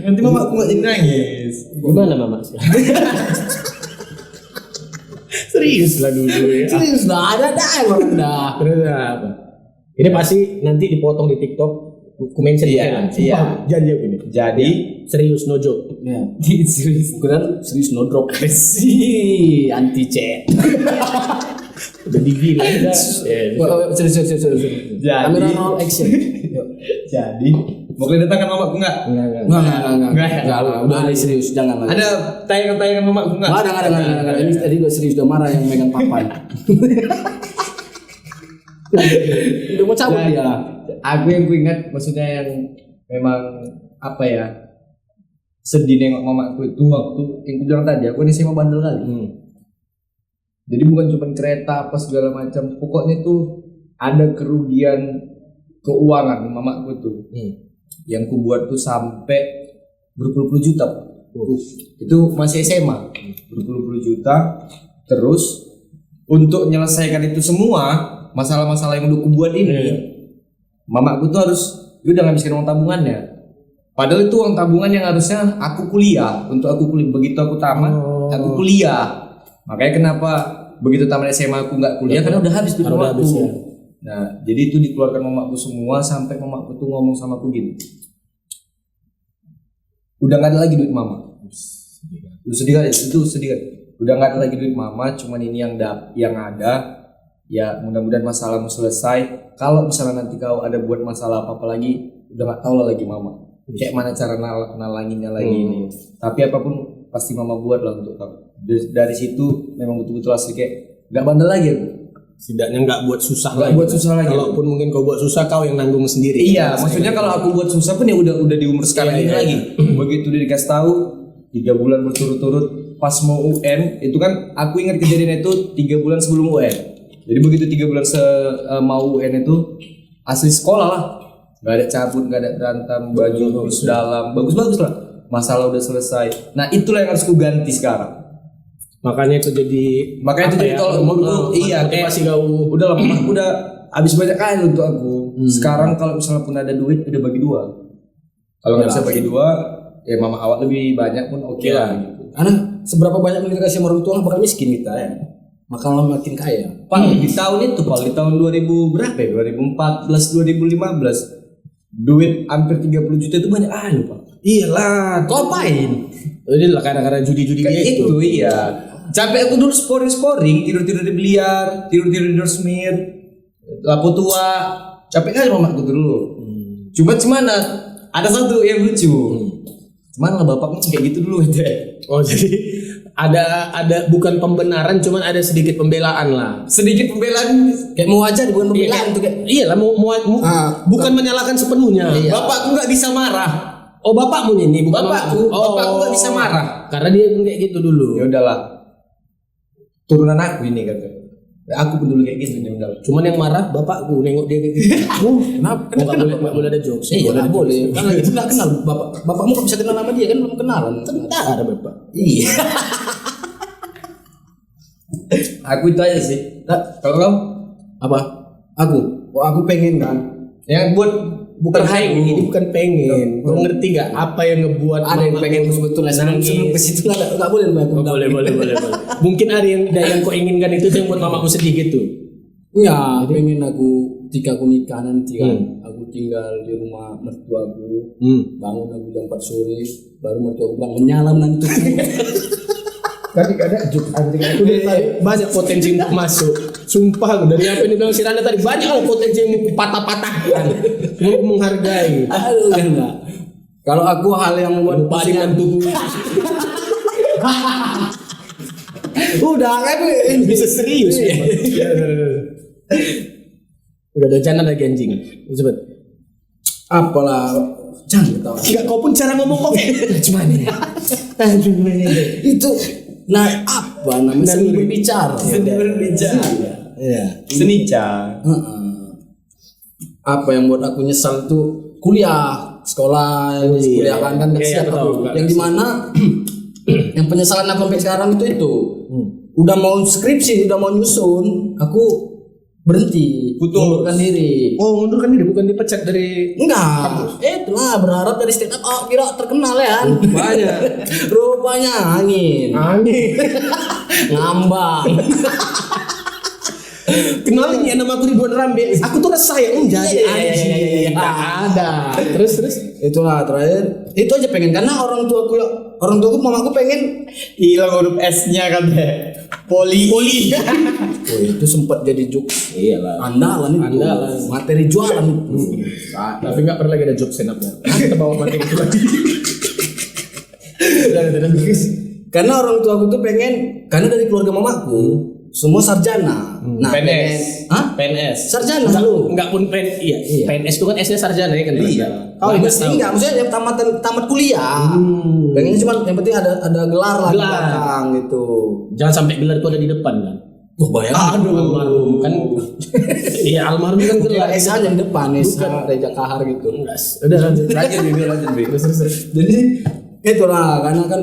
Nanti mamaku nggak jadi nangis. Gimana mama? Serius lah dulu ya. Serius dah ada emang dah. Terus apa? Ini pasti nanti dipotong di TikTok, ku mention Iya, Sumpah, iya. janji aku ini. Jadi Serius no joke. Ya. Serius. Bukan serius no drop. Si anti chat. Udah digila udah. Serius. Jadi- Kamera roll action. Yuk. jadi mau kedatangan mamaku nggak? Enggak. Udah serius, jangan lagi. Ada tayangan mamaku nggak? Nggak ada. Ini tadi udah serius, udah marah yang megang papan. Udah mau cabut Jadi, dia. Aku yang ku ingat maksudnya yang memang apa ya, sedih nengok mamaku itu waktu yang ku bilang tadi, aku ini SMA bandel kali. Jadi bukan cuma kereta apa segala macam, pokoknya tuh ada kerugian keuangan mamaku tuh. Yang ku buat tuh sampai berpuluh-puluh juta. Itu masih SMA, berpuluh-puluh juta. Terus untuk menyelesaikan itu semua masalah-masalah yang udah ku buat ini, mamaku tuh harus dia udah ngabiskan uang tabungannya. Padahal itu uang tabungan yang harusnya aku kuliah. Untuk aku kuliah, begitu aku tamat, aku kuliah. Makanya kenapa begitu tamat SMA aku nggak kuliah, karena udah habis duit Udah mamaku. habis, ya. Nah, jadi itu dikeluarkan mamaku semua sampai mamaku tuh ngomong sama aku gini. Udah nggak ada lagi duit mama. Lu sedih kan? Itu sedih kan? Udah nggak ada lagi duit mama, cuman ini yang ada. Ya mudah-mudahan masalahmu selesai. Kalau misalnya nanti kau ada buat masalah apa-apa lagi, udah nggak tahu lah lagi mama. Kayak mana cara nalanginnya lagi ini. Tapi apapun pasti mama buat lah untuk kau. Dari situ memang betul-betul asli kayak nggak bandel lagi aku. Setidaknya nggak buat susah Nggak lagi. buat susah lagi. Kalaupun mungkin kau buat susah, kau yang nanggung sendiri. Iya, maksudnya kalau aku buat susah pun ya udah di umur sekarang ini lagi. Begitu dia dikasih tahu 3 bulan berturut-turut pas mau UN, itu kan aku ingat kejadian itu 3 bulan sebelum UN. Jadi begitu 3 bulan mau UN itu asli sekolah lah. Gak ada cabut, gak ada berantem, baju terus dalam, bagus-bagus lah. Masalah udah selesai. Nah itulah yang harus ku ganti sekarang. Makanya itu jadi kalau menurutku iya kayak motivasi kau. udah lah mama udah habis banyak kali untuk aku. Sekarang kalau misalnya pun ada duit udah bagi 2. Kalau nggak bisa bagi 2, ya mama awak lebih banyak pun oke lah gitu. Karena seberapa banyak kita kasih sama orang tua bakal miskin kita ya. Makanya makin kaya. Pak, di tahun itu, Pak, di tahun 2000 berapa ya? 2014, 2015. Duit hampir 30 juta itu banyak Pak. Iyalah, kau apain? Ini lah karena judi-judi Kayak dia itu iya. Capek aku dulu sporing-sporing, tidur-tidur di biliar, tidur-tidur di Dorsmir, lapo tua. Capek kali mamaku dulu. Cuman ada satu yang lucu. Cuman lah bapakmu kayak gitu dulu aja. Oh, jadi ada bukan pembenaran, cuman ada sedikit pembelaan lah. Sedikit pembelaan Kayak mau aja bukan pembelaan tuh kayak. Iyalah bukan menyalahkan sepenuhnya. Iya. bapakku nggak bisa marah. Oh, bapakmu ini bukan Bapakku nggak bisa marah. Karena dia pun kayak gitu dulu. Ya udahlah. Turunan aku ini kata. Aku pun dulu kayak gitu ya udah. Cuman yang marah bapakku nengok dia kayak gitu. Kenapa? Enggak boleh ada jokes. Iya, nggak boleh. Karena itu nggak kenal bapakmu kok bisa kenal sama dia kan belum kenalan. Enggak ada bapak. Iya. Aku itu aja sih. Kalau kau Apa? Aku pengen kan. yang buat bukan Ini bukan pengen. Kau ngerti nggak apa yang ngebuat Ada yang mama pengen tuh sebetulnya nangis? sebelum ke situ nggak boleh Boleh. Mungkin ada yang kau inginkan itu yang buat mamamu sedih gitu. Ya, pengen aku ketika aku nikah nanti kan, aku tinggal di rumah mertuaku, bangun aku jam 4 sore, baru mertuaku bilang menyalam nanti. Tadi ada joke anjing aku tadi banyak potensi untuk masuk. Sumpah dari apa yang bilang si Randa tadi banyak lah potensi yang patah-patahkan. Mau menghargai. Aduh enggak. Kalau aku hal yang membuat Lupa dengan tubuh. udah kan ini Bisa serius ya. Udah ada channel lagi anjing. Cepet. apalah jangan ketawa. Enggak kau pun cara ngomong kok kayak gimana? Itu nah apa namanya seni berbicara. Iya. Senica. Apa yang buat aku nyesal tuh kuliah, sekolah, kuliah kan Iya, siapa tahu, tuh. Yang dimana yang penyesalan aku sampai sekarang itu. Udah mau skripsi, udah mau nyusun, aku berhenti, mundurkan diri. Oh, mundurkan diri bukan dipecat dari Enggak, itulah berharap dari stand up kira terkenal ya. Rupanya angin. Ngambang. Kenalin ya nama aku Ridwan Rambe. Aku tuh rasa sayang jadi anjing. Ada. Terus Itulah terakhir. Itu aja pengen karena orang tuaku mamaku pengen Hilang huruf S-nya kan deh. Poli. oh, itu sempat jadi jokes iyalah. andalan itu. Andalan. Materi jualan itu. Tapi enggak pernah lagi ada job stand up-nya. Kita bawa materi itu lagi. Karena orang tuaku tuh pengen karena dari keluarga mamaku semua sarjana. Nah, PNS. Hah? PNS. Sarjana lu. Enggak pun iya. PNS itu kan S-nya sarjana ya kan. Iya. Oh, enggak, maksudnya yang tamat kuliah. Pengennya cuma yang penting ada gelar lah di Gelar. belakang gitu. Jangan sampai gelar itu ada di depan kan. Tuh bayangin. Almarhum kan. Iya, almarhum kan gelar. S aja yang depan, S Reja Kahar gitu. Enggak. Udah lanjut. Lanjut. Terus. Jadi itulah karena kan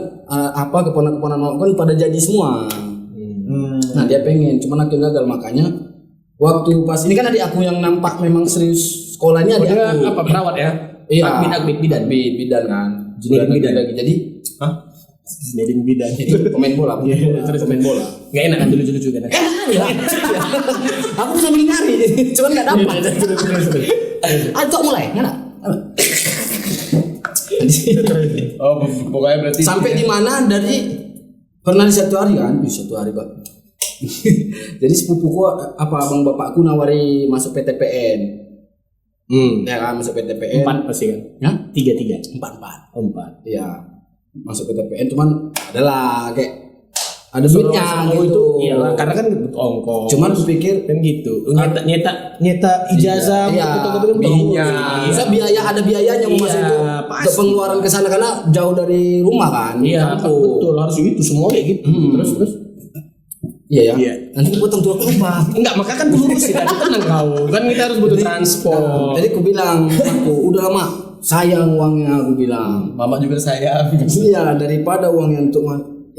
keponakan-keponakan mau kan pada jadi semua. Nah dia pengen, cuman aku gagal makanya waktu pas ini kan adik aku yang nampak memang serius sekolahnya adik aku. Apa perawat ya? Iya. bidan Bidan. Zinedine Bidan. lagi. Jadi Zinedine Bidan. pemain bola. Pemain bola. Enggak enak kan lucu-lucu kan. Aku sambil nyari, cuman nggak dapat. Ayo mulai, mana? Oh, pokoknya berarti Sampai di mana dari pernah di satu hari Pak. Jadi sepupuku abang bapakku nawari masuk PTPN. Ya kan masuk PTPN. 4 pasti kan? Ya? 3. 4. 4. Iya. Masuk PTPN cuman adalah kayak ada duitnya gitu. Itu iyalah karena kan butuh ongkos. Cuman kupikir kan gitu. Nyeta ijazah Bisa biaya ada biayanya mau masuk itu untuk pengeluaran ke sana karena jauh dari rumah kan. Iya, betul harus gitu semua kayak gitu. Terus. Iya ya. Iya. Nanti potong tua lupa. Enggak, maka kan lurus kita tenang kau. Kan kita harus butuh transport. Jadi aku bilang, udah lama sayang uangnya aku bilang. mama juga sayang. Iya, daripada uangnya untuk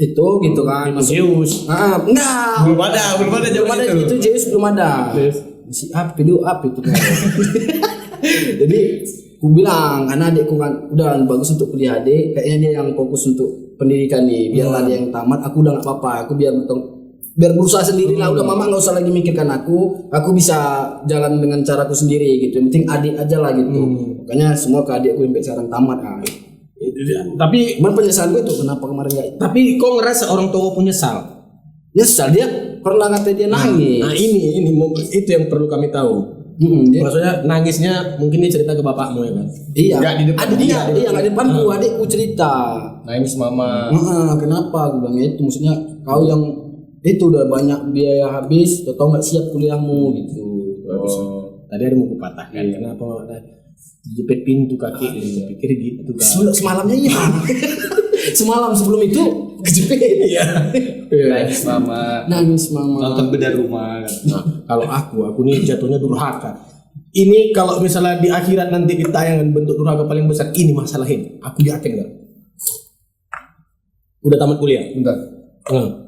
itu gitu kan. Zeus. Enggak. Belum ada zaman Itu Zeus belum ada. Si api itu kan. Jadi aku bilang karena adikku kan udah bagus untuk kuliah adik, kayaknya dia yang fokus untuk pendidikan nih, biarlah dia yang tamat, aku udah nggak apa-apa, aku biar berusaha sendiri lah, udah mama nggak usah lagi mikirkan aku bisa jalan dengan caraku sendiri gitu, yang penting adik aja lah gitu. Makanya semua ke adikku yang sekarang tamat kan. Tapi Cuman penyesalan gue tuh kenapa kemarin nggak? tapi kok ngerasa orang tua pun nyesal? Nyesal dia pernah kata dia nangis. Nah ini itu yang perlu kami tahu. Maksudnya nangisnya mungkin dia cerita ke bapakmu ya kan? Iya. Nggak di depan Adiknya, nggak di depanku, adikku cerita. nangis mama. Kenapa? Gue bilang itu maksudnya kau yang itu udah banyak biaya habis, atau nggak siap kuliahmu gitu. Tadi ada mau kupatahkan. Kenapa jepit pintu kaki? Pikir gitu kan? Semalamnya iya. Semalam sebelum itu kejepit. Iya. Nangis mama. Nonton bedah rumah. Nah, kalau aku nih jatuhnya durhaka. Ini kalau misalnya di akhirat nanti ditayangan bentuk durhaka paling besar, ini masalahin. Aku yakin enggak? Udah tamat kuliah? Bentar.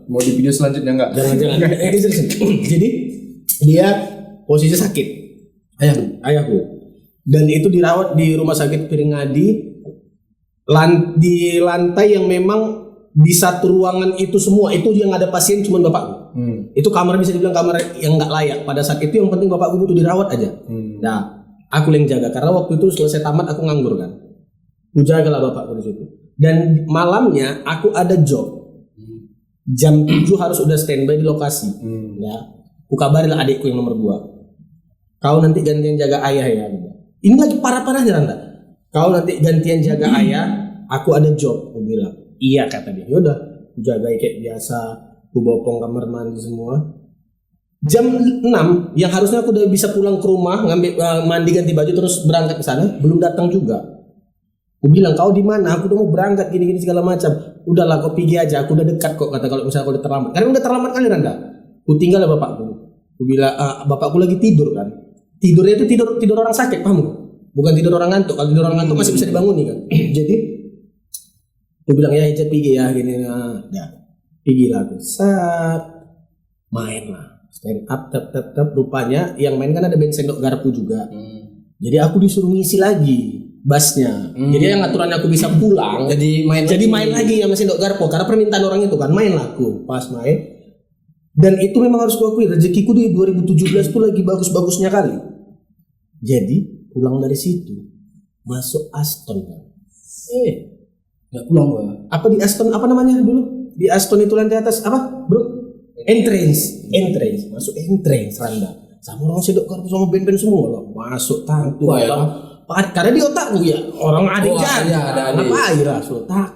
Mau di video selanjutnya enggak? Jangan. Jadi dia posisi sakit. Ayahku. Dan itu dirawat di rumah sakit Piringadi di lantai yang memang di satu ruangan itu semua itu yang ada pasien cuma bapakku. Itu kamar bisa dibilang kamar yang nggak layak pada saat itu, yang penting bapakku butuh dirawat aja. Nah, aku yang jaga karena waktu itu selesai tamat aku nganggur kan. Aku jagalah bapakku di situ. Dan malamnya aku ada job. Jam 7 harus udah standby di lokasi. Ya, aku kabarilah adikku yang nomor 2. Kau nanti gantian jaga ayah ya. Ini lagi parah-parahnya Randa. Kau nanti gantian jaga ayah, aku ada job. Aku bilang, iya kata dia. Yaudah, aku jaga kayak biasa. Aku bopong kamar mandi semua. Jam 6 yang harusnya aku udah bisa pulang ke rumah, ngambil mandi ganti baju terus berangkat ke sana, belum datang juga. Aku bilang, kau di mana? Aku udah mau berangkat gini-gini segala macam. Udahlah, kau pergi aja. Aku udah dekat kok. Kata kalau misalnya kau udah terlambat. Karena udah terlambat kali Randa. Aku tinggal lah bapakku. Aku bilang, bapakku lagi tidur kan. Tidurnya itu tidur orang sakit, paham? Bukan tidur orang ngantuk. Kalau tidur orang ngantuk masih bisa dibangunin kan. Jadi aku bilang ya Ijat pergi ya gini. Ya, pergi lah aku. Main lah. Stand up, tap. Rupanya yang main kan ada band sendok garpu juga. Jadi aku disuruh ngisi lagi bassnya. Jadi yang aturannya aku bisa pulang. Jadi main lagi sama sendok garpu. Karena permintaan orang itu kan main lah aku. Pas main. Dan itu memang harus kuakui rezekiku di 2017 tuh lagi bagus-bagusnya kali. Jadi pulang dari situ masuk Aston kan. Nggak pulang gua. Apa di Aston apa namanya dulu? Di Aston itu lantai atas apa, bro? Entrance. Masuk entrance Randa. Sama orang sedok kartu sama band-band semua loh. Masuk tangtu. Karena di otakku ya orang adik jadi. Apa air langsung tak.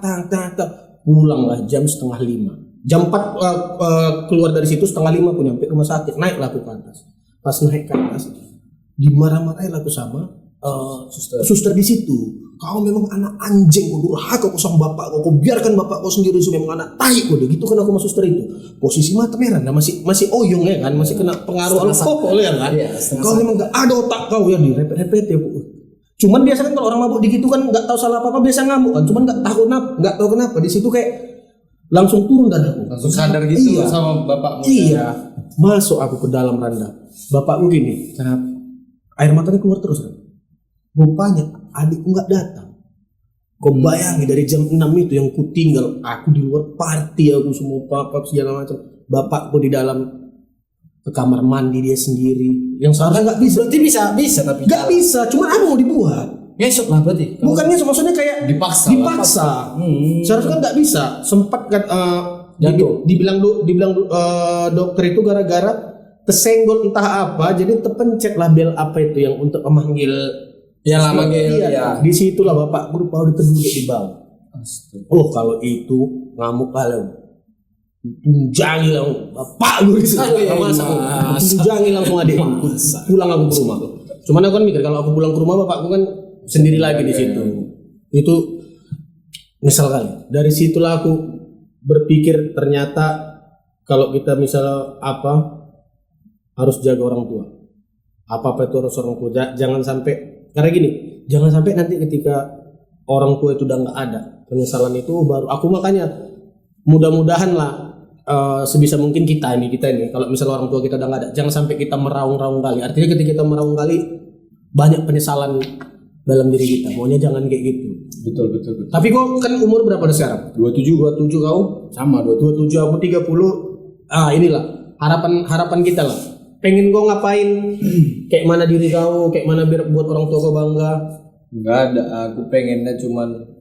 Pulang lah jam 4:30. Jam 4 keluar dari situ 4:30 aku nyampe rumah sakit. Naiklah aku ke atas. Pas naik ke atas dimarah-marahin aku sama suster di situ. Kau memang anak anjing, kau durhaka kau sama bapak kau biarkan bapak kau sendiri memang anak tai kau gitu kan aku sama suster itu. Posisi mata merah, masih oyong ya kan, masih kena pengaruh alkohol ya kan. Kau memang gak ada otak kau ya direpet-repet ya. Cuman biasa kan kalau orang mabuk di gitu kan nggak tahu salah apa biasa ngamuk kan. Cuman nggak tahu kenapa di situ kayak langsung turun darahku. Langsung sadar gitu sama bapakmu. Iya. Masuk aku ke dalam Randa. Bapakku gini, air matanya keluar terus kan. Rupanya adikku nggak datang. Kau bayangin dari jam 6 itu yang ku tinggal, aku di luar party, aku semua papa segala macam. Bapakku di dalam ke kamar mandi dia sendiri. Yang seharusnya nggak bisa. Berarti bisa tapi nggak bisa. Cuma apa mau dibuat? Besok lah berarti. Bukannya maksudnya kayak dipaksa. Seharusnya kan nggak bisa. Sempat kan dibilang dokter itu gara-gara tersenggol entah apa, jadi terpencet label apa itu yang untuk memanggil di situlah bapak berupa udah terduduk di bawah. Oh kalau itu ngamuk kalian tunjangi langsung bapak gue tunjangi langsung adik pulang aku ke rumah. Cuman aku kan mikir kalau aku pulang ke rumah bapakku kan sendiri lagi di situ. Itu misal kali dari situlah aku berpikir ternyata kalau kita misalnya harus jaga orang tua. Apa itu harus orang tua. Jangan sampai karena gini, jangan sampai nanti ketika orang tua itu udah nggak ada, penyesalan itu baru. Aku makanya mudah-mudahan lah sebisa mungkin kita ini kalau misalnya orang tua kita udah nggak ada, jangan sampai kita meraung-raung kali. Artinya ketika kita meraung kali banyak penyesalan dalam diri kita. Maunya jangan kayak gitu. Betul. Tapi kau kan umur berapa sekarang? 27 kau? Sama 27 aku 30. Inilah harapan kita lah. Pengen kau ngapain? Kayak mana diri kau? Kayak mana biar buat orang tua kau bangga? Enggak ada, aku pengennya cuman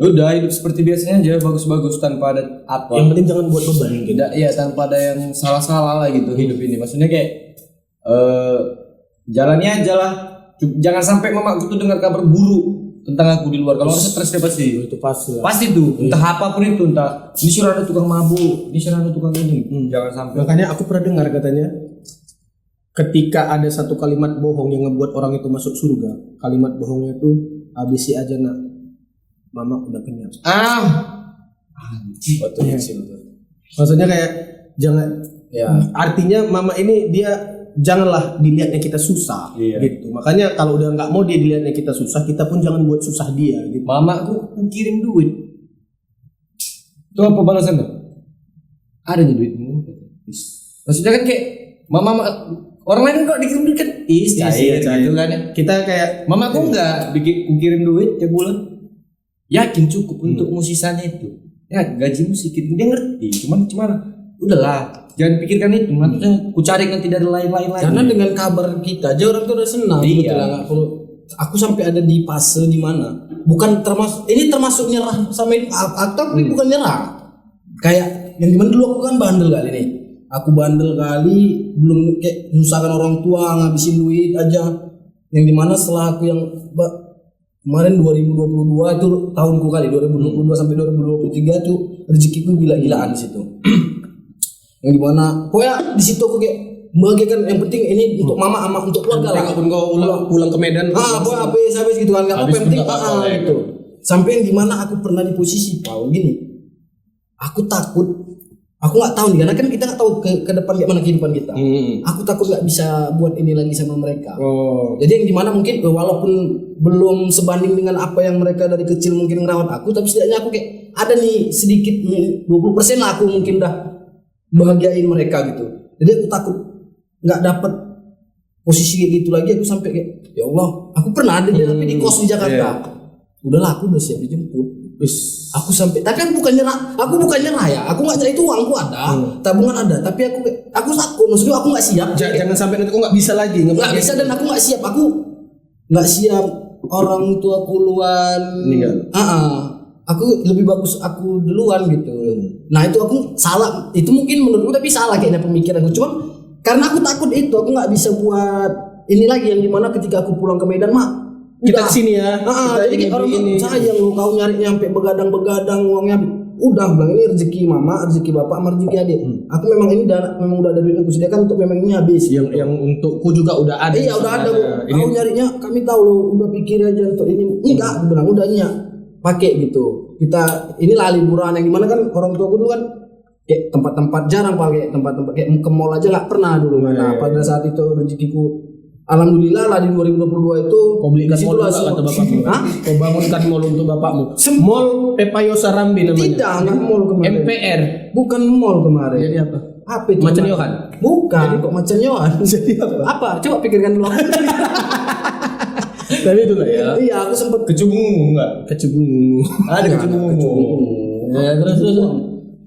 udah hidup seperti biasanya aja, bagus-bagus tanpa ada apa. Yang penting jangan buat beban gitu. Tidak, ya tanpa ada yang salah-salah lah gitu hidup ini. Maksudnya kayak jalannya aja lah. Jangan sampai mamaku tuh dengar kabar buruk tentang aku di luar. Kalau orang stres dia pasti. Itu pasti lah. Pasti tuh, entah apapun itu, entah ini sudah ada tukang mabuk, ini sudah ada tukang ini. Jangan sampai. Makanya aku pernah dengar katanya, ketika ada satu kalimat bohong yang ngebuat orang itu masuk surga, kalimat bohongnya itu habisi aja nak, mama udah kenyang. Betul Iya. sih, betul. Maksudnya kayak jangan, Ya. artinya mama ini dia janganlah dilihatnya kita susah, Iya. gitu. Makanya kalau udah nggak mau dia dilihatnya kita susah, kita pun jangan buat susah dia. Gitu. Mamaku kirim duit. Itu apa balasannya? Ada nih duitmu. Maksudnya kan kayak mama orang lain kok dikirim duit kan Cair. gitu kan ya. Kita kayak Mamaku enggak kirim duit tiap bulan. Yakin cukup untukmu sisanya itu. Ya gajimu sedikit dia ngerti. Cuman udahlah, jangan pikirkan itu. Maksudnya ku cari nanti dari lain-lain lagi. Karena dengan kabar kita aja orang tuh udah senang. Iya. Gitu lah, nggak perlu. Aku sampai ada di fase di mana bukan termasuk nyerah sama hidup atau bukan nyerah. Kayak yang dimana dulu aku kan bandel kali nih. Aku bandel kali, belum kayak nyusahkan orang tua, ngabisin duit aja. Yang dimana setelah aku yang kemarin 2022 itu tahunku kali, 2022 sampai 2023 tuh rezekiku gila-gilaan di situ. Yang dimana pokoknya di situ aku kayak membagikan yang penting ini untuk mama sama untuk keluarga lah. walaupun kau pulang ke Medan, Pokoknya habis gitu kan, nggak apa-apa yang penting gitu. Sampai yang dimana aku pernah di posisi gini, aku takut. Aku nggak tahu nih, karena kan kita nggak tahu ke depan gimana kehidupan kita. Aku takut nggak bisa buat ini lagi sama mereka. Jadi yang dimana mungkin walaupun belum sebanding dengan apa yang mereka dari kecil mungkin ngerawat aku, tapi setidaknya aku kayak ada nih sedikit 20% lah aku mungkin udah bahagiain mereka gitu. Jadi aku takut nggak dapet posisi kayak gitu lagi. Aku sampai kayak ya Allah, aku pernah ada tapi di kos di Jakarta. Udahlah, aku udah siap dijemput. Aku sampai, tapi aku bukan nyerah ya. Aku nggak nyerah itu uangku ada, tabungan ada, tapi aku takut. Maksudnya aku nggak siap. jangan sampai nanti kau nggak bisa lagi. Nggak bisa dan aku nggak siap. Aku nggak siap orang tua puluhan. Aku lebih bagus aku duluan gitu. Nah itu aku salah. Itu mungkin menurutku tapi salah kayaknya pemikiranku. Cuman karena aku takut itu, aku nggak bisa buat ini lagi yang dimana ketika aku pulang ke Medan Kita kesini ya. Jadi kayak orang tuh sayang lu kau nyari nyampe begadang uangnya udah bilang ini rezeki mama, rezeki bapak, sama rezeki adik. Aku memang ini memang udah ada duit yang kusediakan untuk memang ini habis. Yang untukku juga udah ada. Iya udah ada bu. Kau nyarinya kami tahu lo udah pikir aja untuk ini. Enggak, aku bilang udah iya pakai gitu. Kita inilah liburan yang gimana kan orang tua dulu kan kayak tempat-tempat jarang pakai tempat-tempat kayak ke mall aja nggak pernah dulu. Nah pada saat itu rezekiku alhamdulillah lah di 2022 itu Kau belikan mall juga kata bapakmu. Kau bangunkan mall untuk bapakmu. Mall Pepayo Sarambi namanya. Tidak, enggak mall kemarin. MPR. Bukan mall kemarin. Jadi apa? Apa itu? Macan Yohan. Bukan, kok macan Yohan. Jadi apa? Apa? Coba pikirkan dulu. Tapi itu lah ya. Iya, aku sempat Kecubung enggak? Kecubung. Ada kecubung. Ya, terus.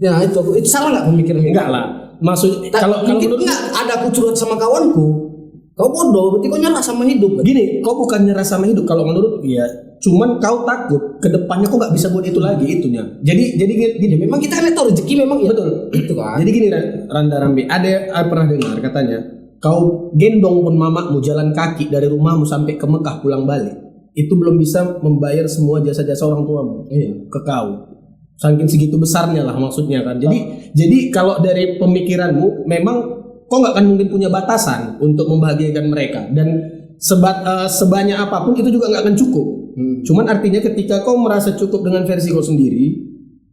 Ya itu aku itu salah nggak pemikiran? Enggak lah. Maksud kalau mungkin menurut enggak ada aku curhat sama kawanku. Kau bodoh, berarti kau nyerah sama hidup. gini, kau bukan nyerah sama hidup kalau menurut ya. Cuman kau takut ke depannya kau nggak bisa buat itu lagi itunya. Jadi gini, Memang kita kan tahu rezeki memang ya. betul. Itu kan. Jadi gini Randa Rambi, ada pernah dengar katanya, kau gendong pun mamamu jalan kaki dari rumahmu sampai ke Mekah pulang balik, itu belum bisa membayar semua jasa-jasa orang tuamu ke kau. Saking segitu besarnya lah maksudnya kan. Jadi kalau dari pemikiranmu memang kau nggak akan mungkin punya batasan untuk membahagiakan mereka dan sebanyak apapun itu juga nggak akan cukup. Cuman artinya ketika kau merasa cukup dengan versi kau sendiri,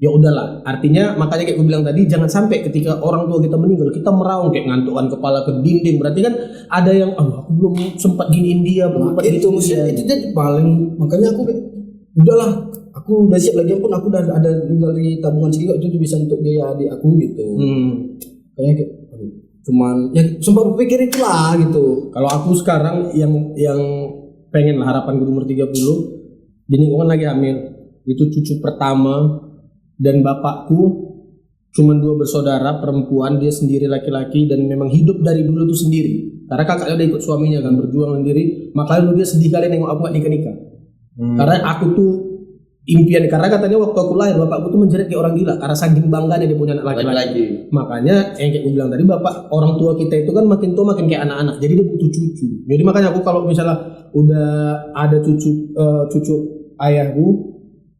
ya udahlah. Artinya makanya kayak gue bilang tadi, jangan sampai ketika orang tua kita meninggal kita meraung kayak ngantukkan kepala ke dinding. Berarti kan ada yang aku belum sempat giniin dia, belum sempat itu giniin dia. itu jadi paling makanya aku kayak udahlah aku udah siap lagi pun aku udah ada tinggal di tabungan segitu itu bisa untuk biaya adik aku gitu. Kayaknya kayak aduh, cuman ya sempat berpikir itulah gitu. Kalau aku sekarang yang pengen lah harapan gue umur 30, bini gue kan lagi hamil, itu cucu pertama dan bapakku cuma 2 bersaudara perempuan, dia sendiri laki-laki dan memang hidup dari dulu tuh sendiri. Karena kakaknya udah ikut suaminya kan berjuang sendiri, makanya dulu dia sedih kali nengok aku gak nikah-nikah. Karena aku tuh impian, karena katanya waktu aku lahir bapakku tuh menjerit kayak orang gila karena saking bangganya dia punya anak laki-laki. Makanya yang kayak gue bilang tadi, bapak orang tua kita itu kan makin tua makin kayak anak-anak, jadi dia butuh cucu. Jadi makanya aku kalau misalnya udah ada cucu ayahku,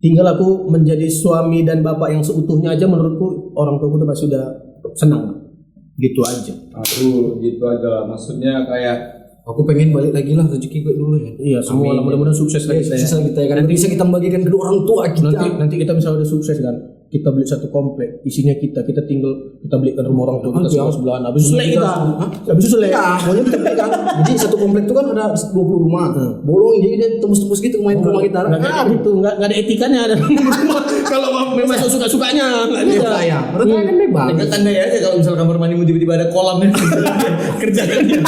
tinggal aku menjadi suami dan bapak yang seutuhnya aja, menurutku orang tuaku tuh pasti udah senang. Gitu aja. Aku gitu aja lah. Maksudnya kayak Aku pengen balik lagi lah rezeki gue dulu ya. Iya, semua lah mudah-mudahan sukses lagi kita. Sukses kita ya kan. Nanti bisa kita membagikan kedua orang tua kita. Nanti kita bisa udah sukses kan. Kita beli satu komplek, isinya kita tinggal, kita belikan rumah orang tua kita semua sebelahan. Habis itu selek kita. Habis itu selek. Ya, pokoknya kita beli kan. Jadi satu komplek itu kan ada 20 rumah. Bolong jadi dia tembus-tembus gitu main ke rumah kita. Nggak kayak gitu, nggak ada etikanya ada. Kalau memang suka-sukanya nggak bisa. Ya, mereka kan bebas. tinggal tandai aja kalau misal kamar mandimu tiba-tiba ada kolamnya. Kerjakan dia.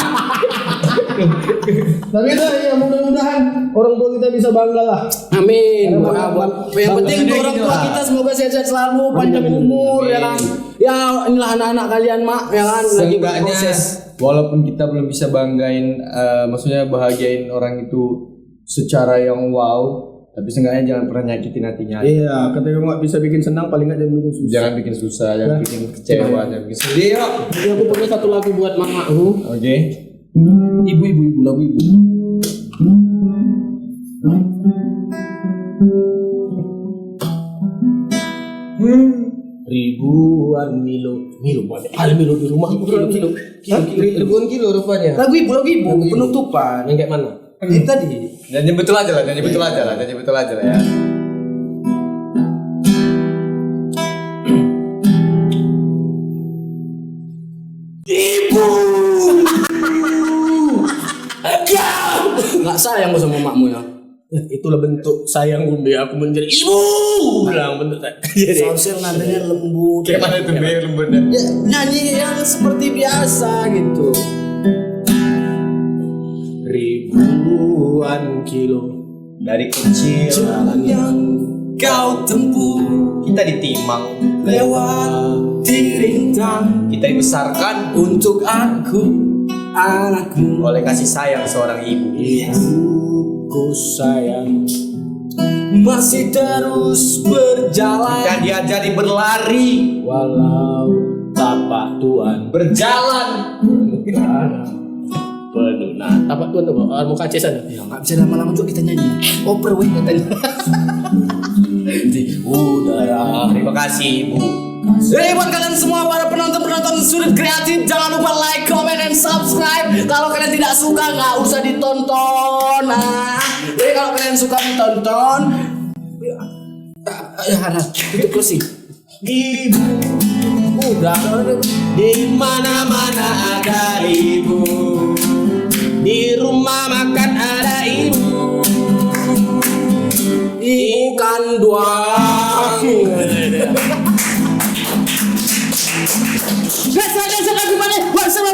Tapi itu ya mudah-mudahan orang tua kita bisa bangga lah. Amin. Karena Yang penting untuk orang tua kita semoga sehat-sehat selalu, panjang umur ya kan. Ya inilah anak-anak kalian mak ya kan lagi Seenggaknya berproses. walaupun kita belum bisa banggain, maksudnya bahagiain orang itu secara yang wow, tapi seenggaknya jangan pernah nyakitin hatinya. Iya, ketika nggak bisa bikin senang, paling nggak jangan bikin susah. Jangan bikin susah, jangan bikin kecewa, jangan bikin sedih. Yuk. Jadi aku punya satu lagu buat mamaku. Oke. Ibu-ibu lagu ibu. Ribuan milo banyak kali milo di rumah. Ribuan kilo rupanya. Lagu ibu penutupan. Yang kayak mana? Ini tadi. Nyanyi betul aja lah ya. Ibu. Nggak sayang gue sama makmu ya. Ya, itulah bentuk sayang gue, aku menjadi ibu. Bilang bentuk saya. Seharusnya nadanya lembut. Kayak mana itu biar lembutnya? Ya, nyanyi yang seperti biasa gitu. Ribuan kilo Dari kecil Jalan yang kau tempuh kita ditimang, lewati rintang kita dibesarkan untuk aku anakmu. oleh kasih sayang seorang ibu. Ibuku sayang, Masih terus berjalan. Dan diajari berlari, walau tapak Tuhan berjalan. penuh. Nah, tapak Tuhan tuh mau kaca sana. Ya nggak bisa lama-lama juga kita nyanyi. Oper weh katanya. Di udara. Terima kasih ibu. Jadi buat kalian semua para penonton Sudut Kreatif, jangan lupa like, comment, and subscribe. Kalau kalian tidak suka nggak usah ditonton. Nah, jadi kalau kalian suka ditonton, ya itu closing. Ibu, Udah. di mana-mana ada ibu. Di rumah makan ada ibu. Ikan doang. Guys, lagu mana? What's up,